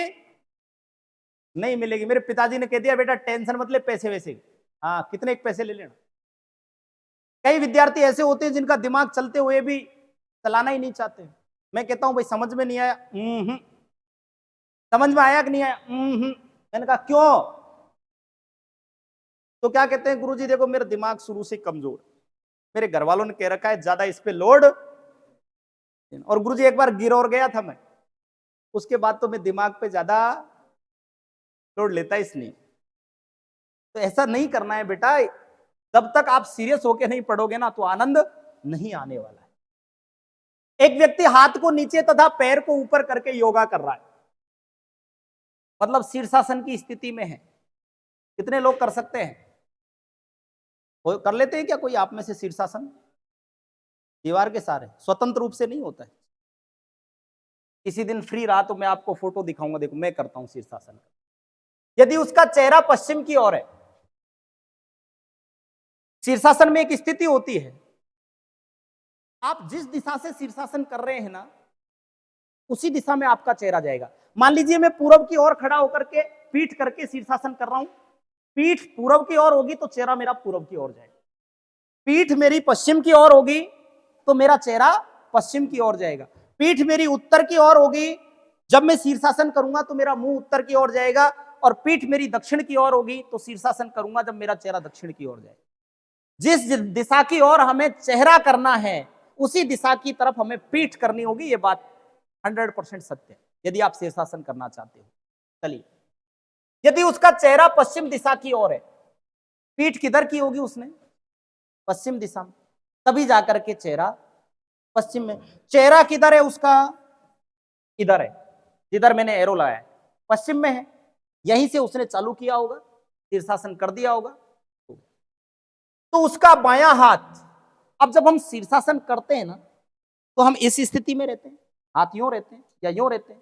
नहीं मिलेगी। मेरे पिताजी ने कह दिया बेटा टेंशन मत ले, पैसे वैसे, हाँ कितने एक पैसे ले लेना। कई विद्यार्थी ऐसे होते हैं जिनका दिमाग चलते हुए भी चलाना ही नहीं चाहते। मैं कहता हूं भाई समझ में नहीं आया, समझ में आया कि नहीं आया, मैंने कहा क्यों? तो क्या कहते हैं गुरुजी देखो मेरा दिमाग शुरू से कमजोर है, मेरे घर वालों ने कह रखा है ज्यादा इस पे लोड, और गुरुजी एक बार गिर और गया था मैं, उसके बाद तो मैं दिमाग पे ज्यादा लोड लेता इसलिए। तो ऐसा नहीं करना है बेटा, जब तक आप सीरियस होके नहीं पढ़ोगे ना तो आनंद नहीं आने वाला है। एक व्यक्ति हाथ को नीचे तथा पैर को ऊपर करके योगा कर रहा है, मतलब शीर्षासन की स्थिति में है। कितने लोग कर सकते हैं? कर लेते हैं क्या कोई आप में से शीर्षासन? दीवार के सारे स्वतंत्र रूप से नहीं होता है। किसी दिन फ्री रहा तो मैं आपको फोटो दिखाऊंगा, देखो मैं करता हूं शीर्षासन। यदि उसका चेहरा पश्चिम की ओर है, शीर्षासन में एक स्थिति होती है, आप जिस दिशा से शीर्षासन कर रहे हैं ना, उसी दिशा में आपका चेहरा जाएगा। मान लीजिए मैं पूरब की ओर खड़ा होकर के पीठ करके शीर्षासन कर रहा हूं, पीठ पूरब की ओर होगी तो चेहरा मेरा पूरब की ओर जाएगा। पीठ मेरी पश्चिम की ओर होगी तो मेरा चेहरा पश्चिम की ओर जाएगा। पीठ मेरी उत्तर की ओर होगी, जब मैं शीर्षासन करूंगा तो मेरा मुंह उत्तर की ओर जाएगा, और पीठ मेरी दक्षिण की ओर होगी तो शीर्षासन करूंगा जब मेरा चेहरा दक्षिण की ओर जाएगा। जिस दिशा की ओर हमें चेहरा करना है उसी दिशा की तरफ हमें पीठ करनी होगी। ये बात 100% सत्य है यदि आप शीर्षासन करना चाहते हो। चलिए, यदि उसका चेहरा पश्चिम दिशा की ओर है, पीठ किधर की होगी उसने? पश्चिम दिशा में, तभी जाकर के चेहरा पश्चिम में। चेहरा किधर है उसका? इधर है, जिधर मैंने एरो लगाया है पश्चिम में है, यहीं से उसने चालू किया होगा, शीर्षासन कर दिया होगा। तो उसका बायां हाथ, अब जब हम शीर्षासन करते हैं ना तो हम इस स्थिति में रहते हैं, हाथ यूं रहते हैं या यूं रहते हैं।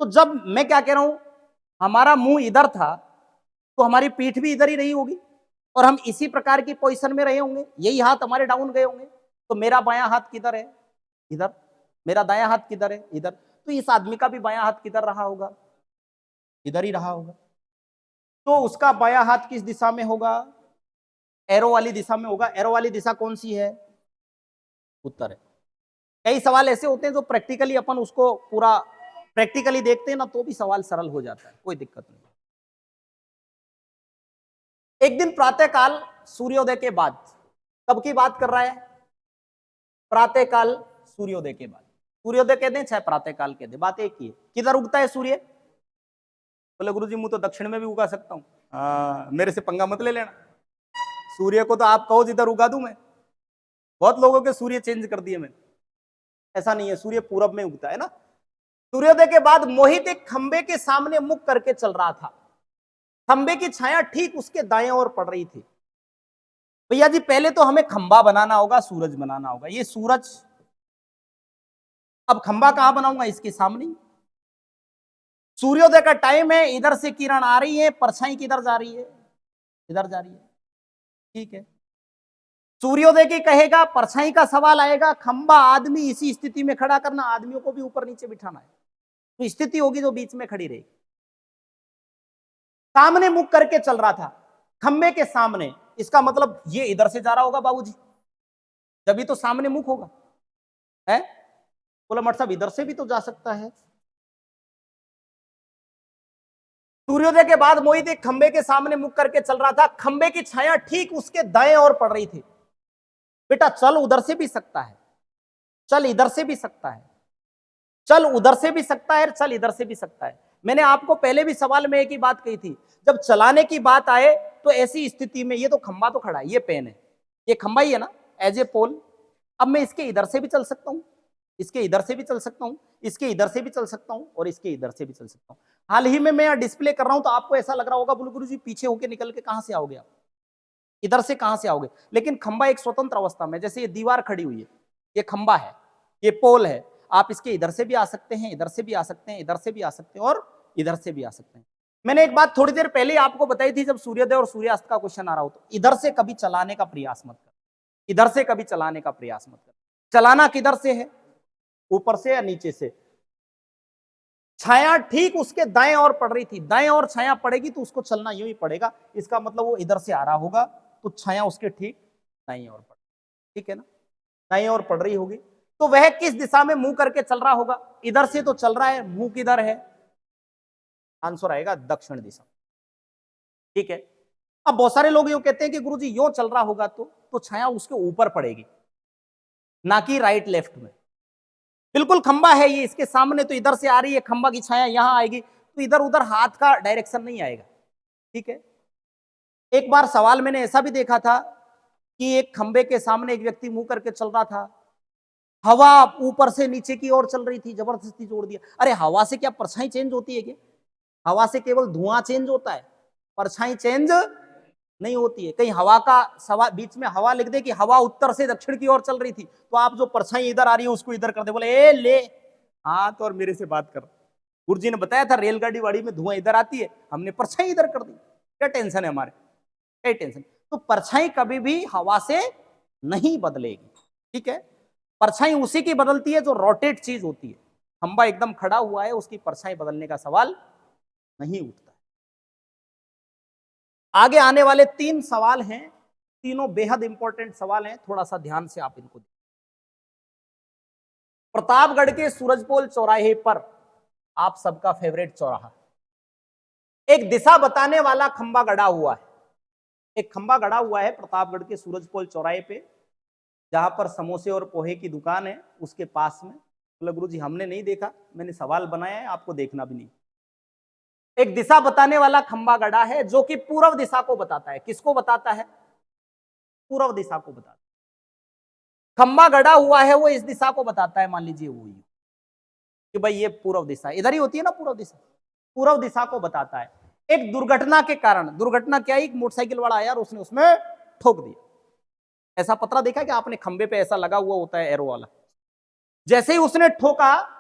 तो जब मैं क्या कह रहा हूं, हमारा मुंह इधर था तो हमारी पीठ भी इधर ही रही होगी और हम इसी प्रकार की पोजीशन में रहे होंगे, यही हाथ हमारे डाउन गए होंगे। तो मेरा बायां हाथ किधर है? इधर। मेरा दायां हाथ किधर है? इधर। तो इस आदमी का भी बायां हाथ किधर रहा होगा? इधर ही रहा होगा। तो उसका बायां हाथ किस दिशा में होगा? एरो वाली दिशा में होगा। एरो वाली दिशा कौन सी है? उत्तर है। कई सवाल ऐसे होते हैं जो प्रैक्टिकली अपन उसको पूरा प्रैक्टिकली देखते हैं ना तो भी सवाल सरल हो जाता है, कोई दिक्कत नहीं। एक दिन प्रातःकाल सूर्योदय के बाद, कब की बात कर रहा है? प्रातःकाल सूर्योदय के बाद। सूर्योदय कहते हैं चाहे प्रातःकाल कहते हैं, बात एक ही है। किधर उगता है सूर्य? बोले गुरुजी मुंह तो दक्षिण में भी उगा सकता हूं। मेरे से पंगा मत ले लेना, सूर्य को तो आप कहो जिधर उगा दूं मैं। बहुत लोगों के सूर्य चेंज कर दिए मैंने, ऐसा नहीं है, सूर्य पूरब में उगता है ना। सूर्योदय के बाद मोहित एक खंबे के सामने मुख करके चल रहा था। खंबे की छाया ठीक उसके दाएं ओर पड़ रही थी। भैया जी पहले तो हमें खंबा बनाना होगा, सूरज बनाना होगा। ये सूरज, अब खंबा कहां बनाऊंगा? इसके सामने। सूर्योदय का टाइम है, इधर से किरण आ रही है, परछाई किधर जा रही है? इधर जा रही है, ठीक है। सूर्योदय की कहेगा, परछाई का सवाल आएगा, खंबा आदमी इसी स्थिति में खड़ा करना, आदमियों को भी ऊपर नीचे बिठाना है, तो स्थिति होगी जो बीच में खड़ी रहेगी। सामने मुख करके चल रहा था, खंबे के सामने, इसका मतलब ये इधर से जा रहा होगा बाबूजी, जब तो सामने मुख होगा है। बोला मठ साहब इधर से भी तो जा सकता है। सूर्योदय के बाद मोहित एक खंबे के सामने मुख करके चल रहा था। खंबे की छाया ठीक उसके दाएं ओर पड़ रही थी। बेटा चल उधर से भी सकता है, चल इधर से भी सकता है, चल उधर से भी सकता है, चल इधर से भी सकता है। मैंने आपको पहले भी सवाल में एक ही बात कही थी, जब चलाने की बात आए तो ऐसी स्थिति में, ये तो खंबा तो खड़ा है, ये पेन है, ये खंबा ही है ना एज ए पोल। अब मैं इसके इधर से भी चल सकता हूं, इसके इधर से भी चल सकता हूं, इसके इधर से भी चल सकता हूं और इसके इधर से भी चल सकता हूं। हाल ही में मैं यहाँ डिस्प्ले कर रहा हूं तो आपको ऐसा लग रहा होगा बोले गुरुजी पीछे होके निकल के कहां से आओगे आप, इधर से कहां से आओगे? लेकिन खंबा एक स्वतंत्र अवस्था में, जैसे ये दीवार खड़ी हुई है, ये खंबा है, ये पोल है, आप इसके इधर से भी आ सकते हैं, इधर से भी आ सकते हैं, इधर से भी आ सकते हैं और इधर से भी आ सकते हैं। मैंने एक बात थोड़ी देर पहले आपको बताई थी, जब सूर्योदय और सूर्यास्त का क्वेश्चन आ रहा हो तो इधर से कभी चलाने का प्रयास मत कर, इधर से कभी चलाने का प्रयास मत कर। चलाना किधर से है? ऊपर से या नीचे से? छाया ठीक उसके दाएं ओर पड़ रही थी, दाएं ओर छाया पड़ेगी तो उसको चलना यूं ही पड़ेगा, इसका मतलब वो इधर से आ रहा होगा तो छाया उसके ठीक दाईं ओर पड़, ठीक है ना, दाईं ओर पड़ रही होगी। तो वह किस दिशा में मुंह करके चल रहा होगा? इधर से तो चल रहा है, मुंह किधर है? आंसर आएगा दक्षिण दिशा, ठीक है। अब बहुत सारे लोग यूं कहते हैं कि गुरुजी यूं चल रहा होगा तो तो छाया उसके ऊपर पड़ेगी, ना कि राइट लेफ्ट में। बिल्कुल खंबा है ये, इसके सामने, तो इधर से आ रही है खंबा की छाया, यहां आएगी, तो इधर उधर हाथ का डायरेक्शन नहीं आएगा। ठीक है। एक बार सवाल मैंने ऐसा भी देखा था कि एक खंबे के सामने एक व्यक्ति मुंह करके चल रहा था, हवा ऊपर से नीचे की ओर चल रही थी, जबरदस्ती जोड़ दिया। अरे हवा से क्या परछाई चेंज होती है क्या? हवा से केवल धुआं चेंज होता है, परछाई चेंज नहीं होती है। कहीं हवा का सवाल, बीच में हवा लिख दे कि हवा उत्तर से दक्षिण की ओर चल रही थी, तो आप जो परछाई इधर आ रही है उसको इधर कर दे, बोले ए ले हाथ और मेरे से बात कर। गुरुजी ने बताया था रेलगाड़ी वाड़ी में धुआं इधर आती है, हमने परछाई इधर कर दी, क्या टेंशन है हमारे, क्या टेंशन। तो परछाई कभी भी हवा से नहीं बदलेगी। ठीक है। परछाई उसी की बदलती है जो रोटेट चीज होती है। खंबा एकदम खड़ा हुआ है, उसकी परछाई बदलने का सवाल नहीं उठता। आगे आने वाले 3 सवाल हैं, तीनों बेहद इंपॉर्टेंट सवाल हैं, थोड़ा सा ध्यान से आप इनको देखें। प्रतापगढ़ के सूरजपोल चौराहे पर, आप सबका फेवरेट चौराहा, एक दिशा बताने वाला खंबा गड़ा हुआ है। एक खंबा गड़ा हुआ है प्रतापगढ़ के सूरजपोल चौराहे पे, जहां पर समोसे और पोहे की दुकान है, उसके पास में। बोला गुरुजी हमने नहीं देखा, मैंने सवाल बनाया है, आपको देखना भी नहीं। एक दिशा बताने वाला खंबा गड़ा है जो कि पूर्व दिशा को बताता है। किसको बताता है? पूर्व दिशा को बताता है। खंबा गड़ा हुआ है वो इस दिशा को बताता है, मान लीजिए वो कि भाई ये पूर्व दिशा, इधर ही होती है ना पूर्व दिशा, पूर्व दिशा को बताता है। एक दुर्घटना के कारण, दुर्घटना क्या, एक मोटरसाइकिल वाला आया और उसने उसमें ठोक दिया। ऐसा पतरा देखा कि आपने, खंबे पे ऐसा लगा हुआ होता है एरो वाला, जैसे ही उसने ठोका,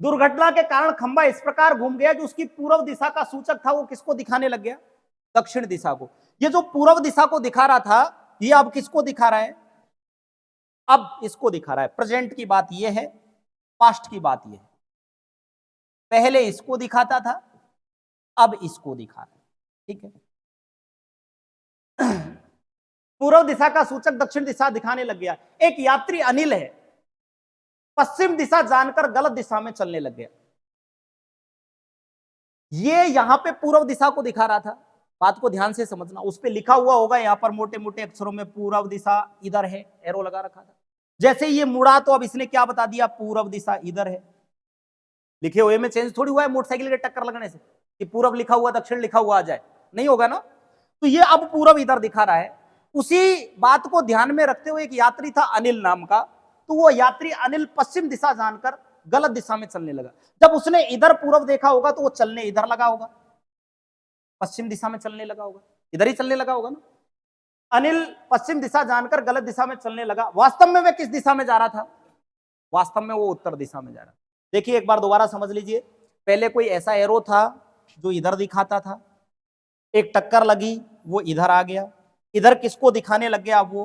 दुर्घटना के कारण खंबा इस प्रकार घूम गया कि उसकी पूर्व दिशा का सूचक था वो किसको दिखाने लग गया? दक्षिण दिशा को। ये जो पूर्व दिशा को दिखा रहा था, ये अब किसको दिखा रहा है? अब इसको दिखा रहा है। प्रेजेंट की बात ये है, पास्ट की बात ये है। पहले इसको दिखाता था, अब इसको दिखा रहा है। ठीक है। पूर्व दिशा का सूचक दक्षिण दिशा दिखाने लग गया। एक यात्री अनिल है, पश्चिम दिशा जानकर गलत दिशा में चलने लग गया। ये यहां पे पूर्व दिशा को दिखा रहा था, बात को ध्यान से समझना। उस पे लिखा हुआ होगा यहां पर मोटे मोटे अक्षरों में, पूर्व दिशा इधर है, एरो लगा रखा था। जैसे ये मुड़ा तो अब इसने क्या बता दिया? पूर्व दिशा इधर है। लिखे हुए में चेंज थोड़ी हुआ है मोटरसाइकिल के टक्कर लगने से कि पूर्व लिखा हुआ दक्षिण लिखा हुआ आ जाए, नहीं होगा ना। तो ये अब पूर्व इधर दिखा रहा है। उसी बात को ध्यान में रखते हुए एक यात्री था अनिल नाम का, तो वो यात्री अनिल पश्चिम दिशा जानकर गलत दिशा में चलने लगा। जब उसने इधर पूर्व देखा होगा तो वो चलने इधर लगा होगा, पश्चिम दिशा में चलने लगा होगा, इधर ही चलने लगा होगा ना। अनिल पश्चिम दिशा जानकर गलत दिशा में चलने लगा। वास्तव में वह किस दिशा में जा रहा था? वास्तव में वो उत्तर दिशा में जा रहा था। देखिए एक बार दोबारा समझ लीजिए। पहले कोई ऐसा एरो था जो इधर दिखाता था, एक टक्कर लगी, वो इधर आ गया। इधर किसको दिखाने लग गया? अब वो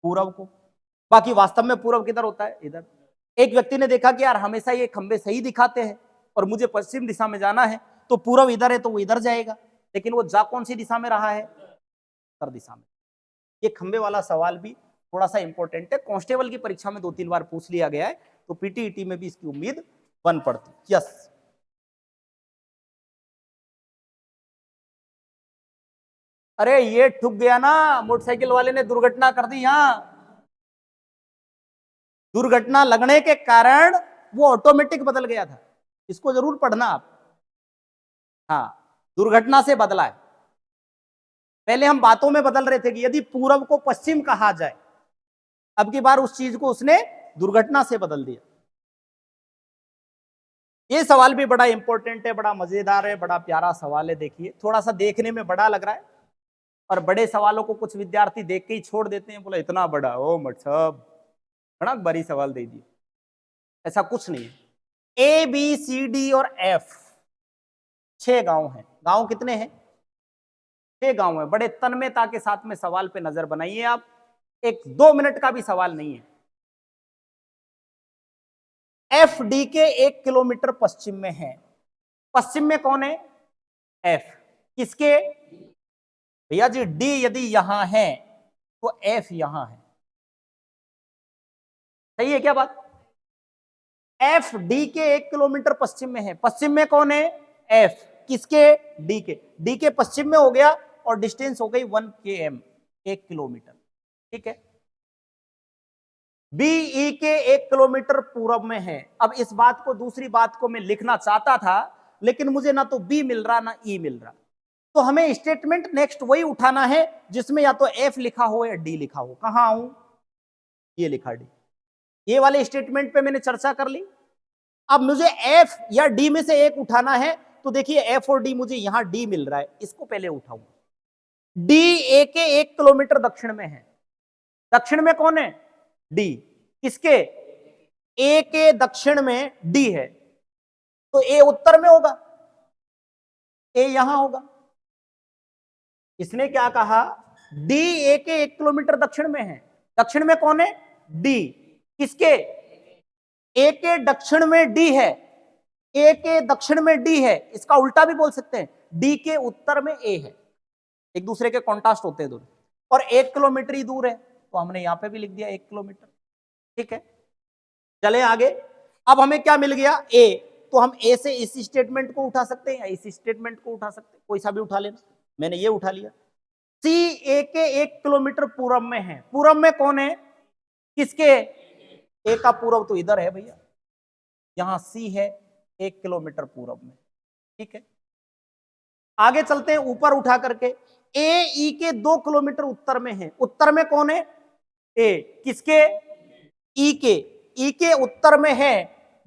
पूर्व को। बाकी वास्तव में पूर्व किधर होता है? इधर। एक व्यक्ति ने देखा कि यार हमेशा ये खंबे सही दिखाते हैं और मुझे पश्चिम दिशा में जाना है, तो पूर्व इधर है तो वो इधर जाएगा, लेकिन वो जा कौन सी दिशा में रहा है? उत्तर दिशा में। ये खंबे वाला सवाल भी थोड़ा सा इंपॉर्टेंट है, कांस्टेबल की परीक्षा में 2-3 बार पूछ लिया गया है, तो पीटीईटी में भी इसकी उम्मीद बन पड़ती। यस, अरे ये ठुक गया ना, मोटरसाइकिल वाले ने दुर्घटना कर दी। यहां दुर्घटना लगने के कारण वो ऑटोमेटिक बदल गया था, इसको जरूर पढ़ना आप। हाँ, दुर्घटना से बदला है। पहले हम बातों में बदल रहे थे कि यदि पूर्व को पश्चिम कहा जाए, अब की बार उस चीज को उसने दुर्घटना से बदल दिया। ये सवाल भी बड़ा इंपॉर्टेंट है, बड़ा मजेदार है, बड़ा प्यारा सवाल है। देखिए थोड़ा सा देखने में बड़ा लग रहा है, और बड़े सवालों को कुछ विद्यार्थी देख के ही छोड़ देते हैं, बोला इतना बड़ा, ओ मत सब बड़ा बड़ी सवाल दे दिए। ऐसा कुछ नहीं है। ए बी सी डी और एफ 6 गांव हैं। गांव कितने हैं? 6 गांव हैं। बड़े तन्मयता के साथ में सवाल पे नजर बनाइए आप, एक 2 मिनट का भी सवाल नहीं है। एफ डी के 1 किलोमीटर पश्चिम में है। पश्चिम में कौन है? एफ। किसके? भैया जी डी यदि यहां है तो एफ यहां है। सही है क्या बात? एफ डी के 1 किलोमीटर पश्चिम में है। पश्चिम में कौन है? एफ। किसके? डी के। डी के पश्चिम में हो गया और डिस्टेंस हो गई 1 km। 1 किलोमीटर, ठीक है। बीई के 1 किलोमीटर पूरब में है। अब इस बात को, दूसरी बात को मैं लिखना चाहता था, लेकिन मुझे ना तो बी मिल रहा ना ई मिल रहा, तो हमें स्टेटमेंट नेक्स्ट वही उठाना है जिसमें या तो एफ लिखा हो या डी लिखा हो। कहां आऊं, ये लिखा डी। ये वाले स्टेटमेंट पे मैंने चर्चा कर ली। अब मुझे एफ या डी में से एक उठाना है, तो देखिए एफ और डी, मुझे यहां डी मिल रहा है, इसको पहले उठाऊंगा। डी ए के 1 किलोमीटर दक्षिण में है। दक्षिण में कौन है, डी। किसके, ए के दक्षिण में डी है, तो ए उत्तर में होगा, ए यहां होगा। इसने क्या कहा, डी ए के 1 किलोमीटर दक्षिण में है। दक्षिण में कौन है, डी। किसके, ए के दक्षिण में डी है, ए के दक्षिण में डी है। इसका उल्टा भी बोल सकते हैं, डी के उत्तर में ए है। एक दूसरे के कॉन्ट्रास्ट होते हैं दोनों, और 1 किलोमीटर ही दूर है, तो हमने यहां पे भी लिख दिया 1 किलोमीटर, ठीक है। चले आगे। अब हमें क्या मिल गया, ए, तो हम ए से इस स्टेटमेंट को उठा सकते हैं या इस स्टेटमेंट को उठा सकते हैं, कोई सा भी उठा लेना। मैंने ये उठा लिया। सी ए के 1 किलोमीटर पूरब में है। पूरब में कौन है, किसके, ए का पूरब तो इधर है भैया, यहां सी है 1 किलोमीटर पूरब में, ठीक है। आगे चलते हैं ऊपर उठा करके। ए ई के 2 किलोमीटर उत्तर में है। उत्तर में कौन है, ए। किसके, ई के। ई के उत्तर में है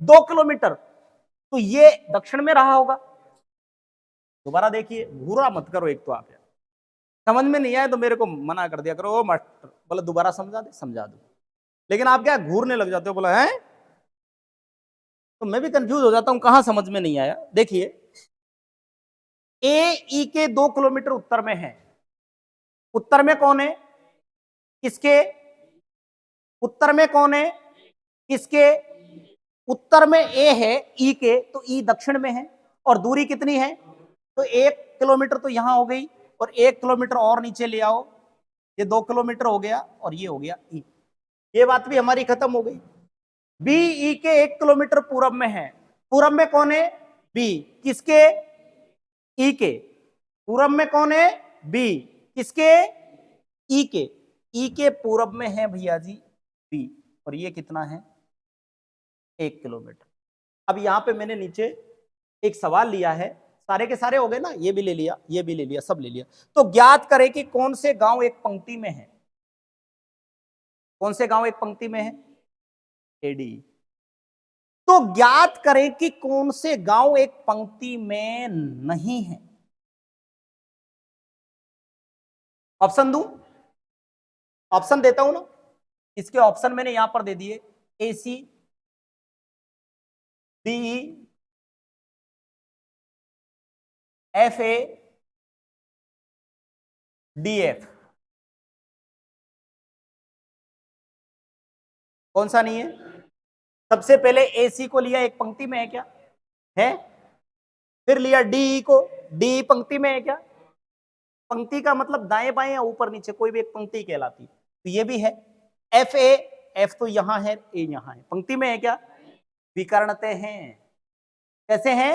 2 किलोमीटर, तो ये दक्षिण में रहा होगा। दोबारा देखिए, घूरा मत करो, एक तो आप यार समझ में नहीं आए तो मेरे को मना कर दिया करो, ओ मास्टर बोले दोबारा समझा दे, समझा दो। लेकिन आप क्या घूरने लग जाते हो, बोला है, तो मैं भी कंफ्यूज हो जाता हूं, कहां समझ में नहीं आया। देखिए, ए ई के 2 किलोमीटर उत्तर में है। उत्तर में कौन है, किसके, उत्तर में कौन है, किसके, उत्तर में ए है ई के, तो ई दक्षिण में है, और दूरी कितनी है, तो 1 किलोमीटर तो यहां हो गई, और 1 किलोमीटर और नीचे ले आओ, ये 2 किलोमीटर हो गया, और ये हो गया ई। ये बात भी हमारी खत्म हो गई। बी ई के 1 किलोमीटर पूरब में है। पूरब में कौन है, बी। किसके, ई के। पूरब में कौन है, बी। किसके, ई के। ई के पूरब में है भैया जी बी, और ये कितना है, 1 किलोमीटर। अब यहां पे मैंने नीचे एक सवाल लिया है, सारे के सारे हो गए ना, ये भी ले लिया, ये भी ले लिया, सब ले लिया। तो ज्ञात करें कि कौन से गांव एक पंक्ति में है। कौन से गांव एक पंक्ति में है, एडी। तो ज्ञात करें कि कौन से गांव एक पंक्ति में नहीं है। ऑप्शन दूं, ऑप्शन देता हूं ना। इसके ऑप्शन मैंने यहां पर दे दिए, A C, D E, F A, D F. कौन सा नहीं है, सबसे पहले ए सी को लिया, एक पंक्ति में है क्या, है। फिर लिया डी ई को, डी पंक्ति में है क्या, पंक्ति का मतलब दाएं बाएं या ऊपर नीचे, कोई भी एक पंक्ति कहलाती है, तो ये भी है। एफ ए, एफ तो यहां है, ए यहां है, पंक्ति में है क्या, विकर्णते हैं। कैसे हैं,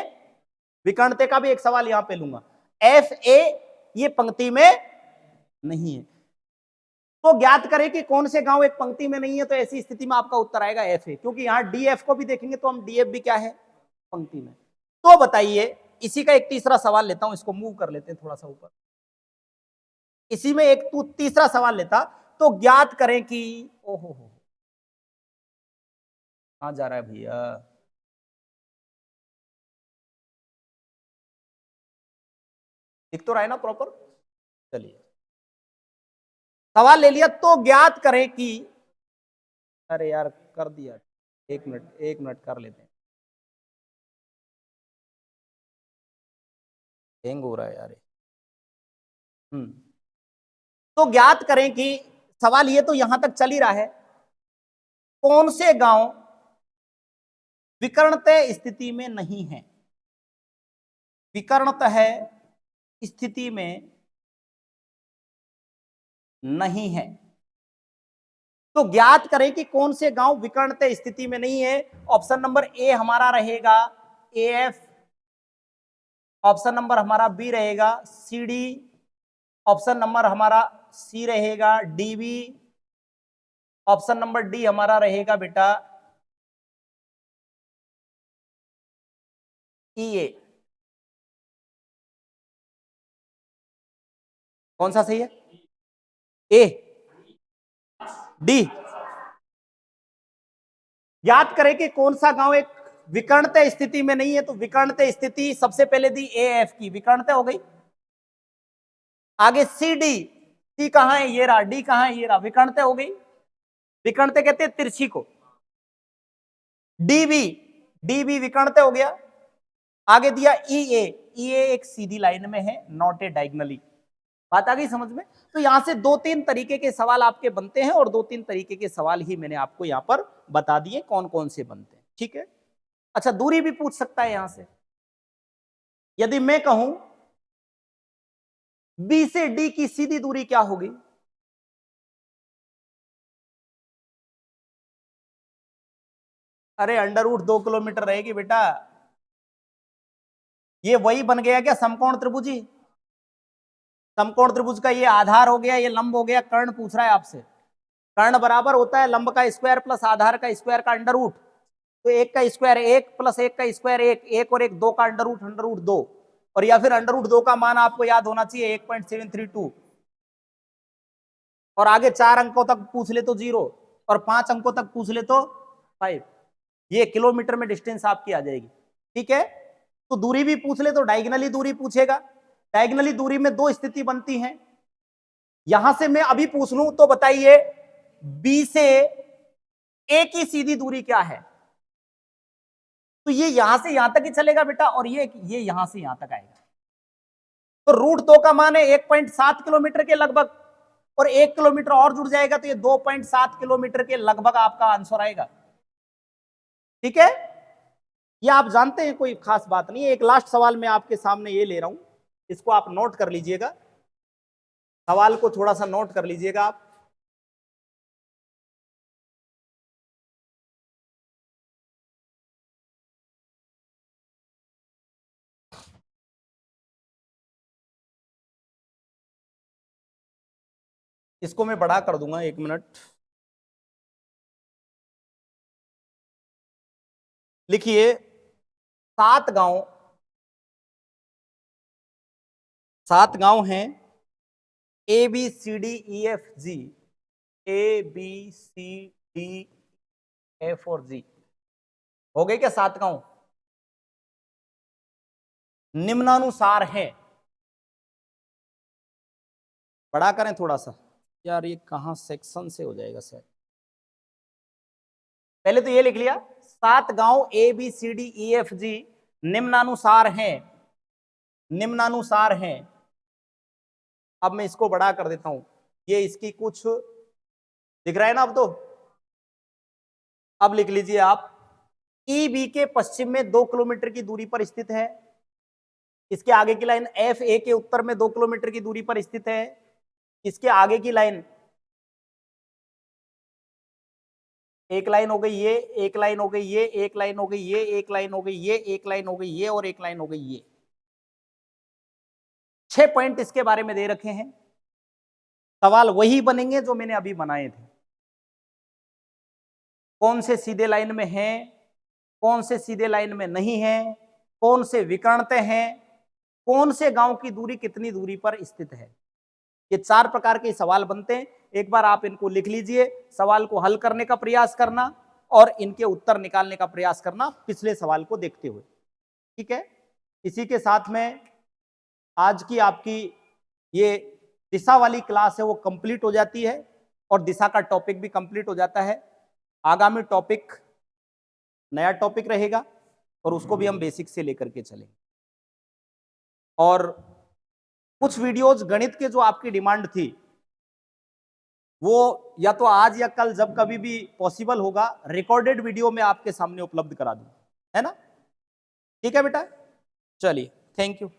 विकर्णते का भी एक सवाल यहां पे लूंगा। एफ ए ये पंक्ति में नहीं है, तो ज्ञात करें कि कौन से गांव एक पंक्ति में नहीं है। तो ऐसी स्थिति में आपका उत्तर आएगा एफ ए, क्योंकि यहां डी एफ को भी देखेंगे तो हम डी एफ भी क्या है, पंक्ति में। तो बताइए, इसी का एक तीसरा सवाल लेता हूं, इसको मूव कर लेते हैं थोड़ा सा ऊपर। इसी में एक तीसरा सवाल लेता, तो ज्ञात करें कि, ओहो हो, कहां जा रहा है भैया, दिख तो रहा है ना प्रॉपर। चलिए, सवाल ले लिया, तो ज्ञात करें कि, अरे यार कर दिया, एक मिनट कर लेते हैं, हैंग हो रहा है यार। तो ज्ञात करें कि, सवाल ये तो यहां तक चल ही रहा है, कौन से गांव विकर्णतः स्थिति में नहीं है। विकर्णतः स्थिति में नहीं है, तो ज्ञात करें कि कौन से गांव विकर्णतः स्थिति में नहीं है। ऑप्शन नंबर ए हमारा रहेगा ए एफ, ऑप्शन नंबर हमारा बी रहेगा सी डी, ऑप्शन नंबर हमारा सी रहेगा, D B, option number D हमारा रहेगा बेटा ई ए। कौन सा सही है? A, D. याद करें कि कौन सा गांव एक विकर्णत स्थिति में नहीं है, तो विकर्णत स्थिति सबसे पहले दी ए एफ की, विकर्णत हो गई। आगे सी डी, सी कहां है? ये रहा। डी कहां है? ये रहा। विकर्णत हो गई। विकर्णत कहते हैं तिरछी को। डीबी, डीबी विकर्णत हो गया। आगे दिया ई ए, ई ए एक सीधी लाइन में है, नॉट ए डायगोनली। बात आ गई समझ में? तो यहां से 2-3 तरीके के सवाल आपके बनते हैं और 2-3 तरीके के सवाल ही मैंने आपको यहां पर बता दिए कौन कौन से बनते हैं। ठीक है। अच्छा, दूरी भी पूछ सकता है यहां से। यदि मैं कहूं बी से डी की सीधी दूरी क्या होगी? अरे √2 किलोमीटर रहेगी बेटा। ये वही बन गया क्या समकोण त्रिभुजी? समकोण त्रिभुज का ये आधार हो गया, ये लंब हो गया। कर्ण पूछ रहा है आपसे। कर्ण बराबर होता है लंब का स्क्वायर प्लस आधार का स्क्वायर का अंडर रूट। तो एक का स्क्वायर 1 प्लस 1 का स्क्वायर 1, 1 और 1 2 का अंडर रूट 2। और या फिर अंडर रूट 2 का मान आपको याद होना चाहिए 1.732। और आगे 4 अंकों तक पूछ ले तो 0 और 5 अंकों तक पूछ ले तो 5। ये किलोमीटर में डिस्टेंस आपकी आ जाएगी। ठीक है। तो दूरी भी पूछ ले तो डायगोनली दूरी पूछेगा। डायगोनली दूरी में 2 स्थिति बनती हैं। यहां से मैं अभी पूछ लूं तो बताइए बी से ए की सीधी दूरी क्या है? तो ये यहां से यहां तक ही चलेगा बेटा, और ये यहां से यहां तक आएगा। तो √2 का मान है 1.7 किलोमीटर के लगभग, और 1 किलोमीटर और जुड़ जाएगा तो ये 2.7 किलोमीटर के लगभग आपका आंसर आएगा। ठीक है। ये आप जानते हैं, कोई खास बात नहीं है। एक लास्ट सवाल मैं आपके सामने ये ले रहा हूं, इसको आप नोट कर लीजिएगा। सवाल को थोड़ा सा नोट कर लीजिएगा आप। इसको मैं बड़ा कर दूंगा, 1 मिनट। लिखिए 7 गांव हैं A B C D E F G, A B C D F और जी। हो गए क्या 7 गांव? निम्नानुसार है। बड़ा करें थोड़ा सा यार, ये कहां सेक्शन से हो जाएगा सर। पहले तो ये लिख लिया 7 गांव A B C D E F G निम्नानुसार हैं, निम्नानुसार हैं। अब मैं इसको बड़ा कर देता हूं, ये इसकी कुछ दिख रहा है ना अब तो। अब लिख लीजिए आप ई बी के पश्चिम में 2 किलोमीटर की दूरी पर स्थित है। इसके आगे की लाइन एफ ए के उत्तर में 2 किलोमीटर की दूरी पर स्थित है। इसके आगे की लाइन, एक लाइन हो गई ये, एक लाइन हो गई ये, एक लाइन हो गई ये, एक लाइन हो गई ये, एक लाइन हो गई ये, और एक लाइन हो गई ये। 6 पॉइंट इसके बारे में दे रखे हैं। सवाल वही बनेंगे जो मैंने अभी बनाए थे। कौन से सीधे लाइन में हैं, कौन से सीधे लाइन में नहीं है, कौन से विकर्णते हैं, कौन से गांव की दूरी कितनी दूरी पर स्थित है। ये 4 प्रकार के सवाल बनते हैं। एक बार आप इनको लिख लीजिए, सवाल को हल करने का प्रयास करना और इनके उत्तर निकालने का प्रयास करना पिछले सवाल को देखते हुए। ठीक है। इसी के साथ में आज की आपकी ये दिशा वाली क्लास है वो कंप्लीट हो जाती है, और दिशा का टॉपिक भी कंप्लीट हो जाता है। आगामी टॉपिक नया टॉपिक रहेगा, और उसको भी हम बेसिक से लेकर के चलेंगे। और कुछ वीडियोज गणित के जो आपकी डिमांड थी, वो या तो आज या कल जब कभी भी पॉसिबल होगा रिकॉर्डेड वीडियो में आपके सामने उपलब्ध करा दूं, है ना। ठीक है बेटा, चलिए, थैंक यू।